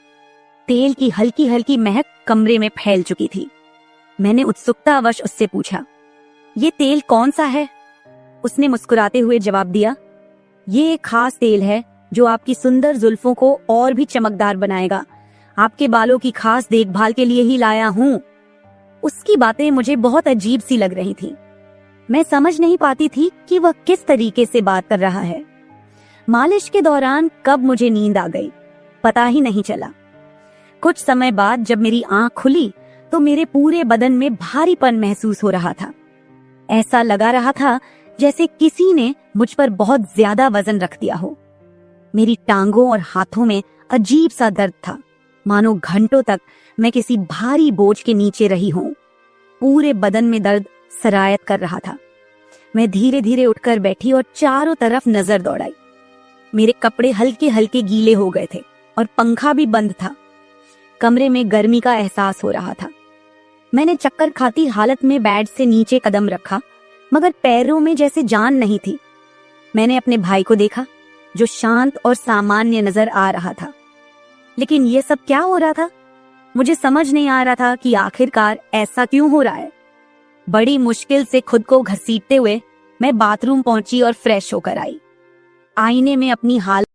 [SPEAKER 3] तेल की हल्की हल्की महक कमरे में फैल चुकी थी। मैंने उत्सुकतावश उससे पूछा, ये तेल कौन सा है? उसने मुस्कुराते हुए जवाब दिया, ये एक खास तेल है जो आपकी सुंदर जुल्फों को और भी चमकदार बनाएगा। आपके बालों की खास देखभाल के लिए ही लाया हूँ। उसकी बातें मुझे बहुत अजीब सी लग रही थी। मैं समझ नहीं पाती थी कि वह किस तरीके से बात कर रहा है। मालिश के दौरान कब मुझे नींद आ गई पता ही नहीं चला। कुछ समय बाद जब मेरी आंख खुली तो मेरे पूरे बदन में भारीपन महसूस हो रहा था। ऐसा लगा रहा था जैसे किसी ने मुझ पर बहुत ज्यादा वजन रख दिया हो। मेरी टांगों और हाथों में अजीब सा दर्द था, मानो घंटों तक मैं किसी भारी बोझ के नीचे रही हूं। पूरे बदन में दर्द सरायत कर रहा था। मैं धीरे धीरे उठकर बैठी और चारों तरफ नजर दौड़ाई। मेरे कपड़े हल्के हल्के गीले हो गए थे और पंखा भी बंद था। कमरे में गर्मी का एहसास हो रहा था। मैंने चक्कर खाती हालत में बेड से नीचे कदम रखा, मगर पैरों में जैसे जान नहीं थी। मैंने अपने भाई को देखा जो शांत और सामान्य नजर आ रहा था। लेकिन ये सब क्या हो रहा था? मुझे समझ नहीं आ रहा था कि आखिरकार ऐसा क्यों हो रहा है। बड़ी मुश्किल से खुद को घसीटते हुए मैं बाथरूम पहुंची और फ्रेश होकर आई। आईने में अपनी हालत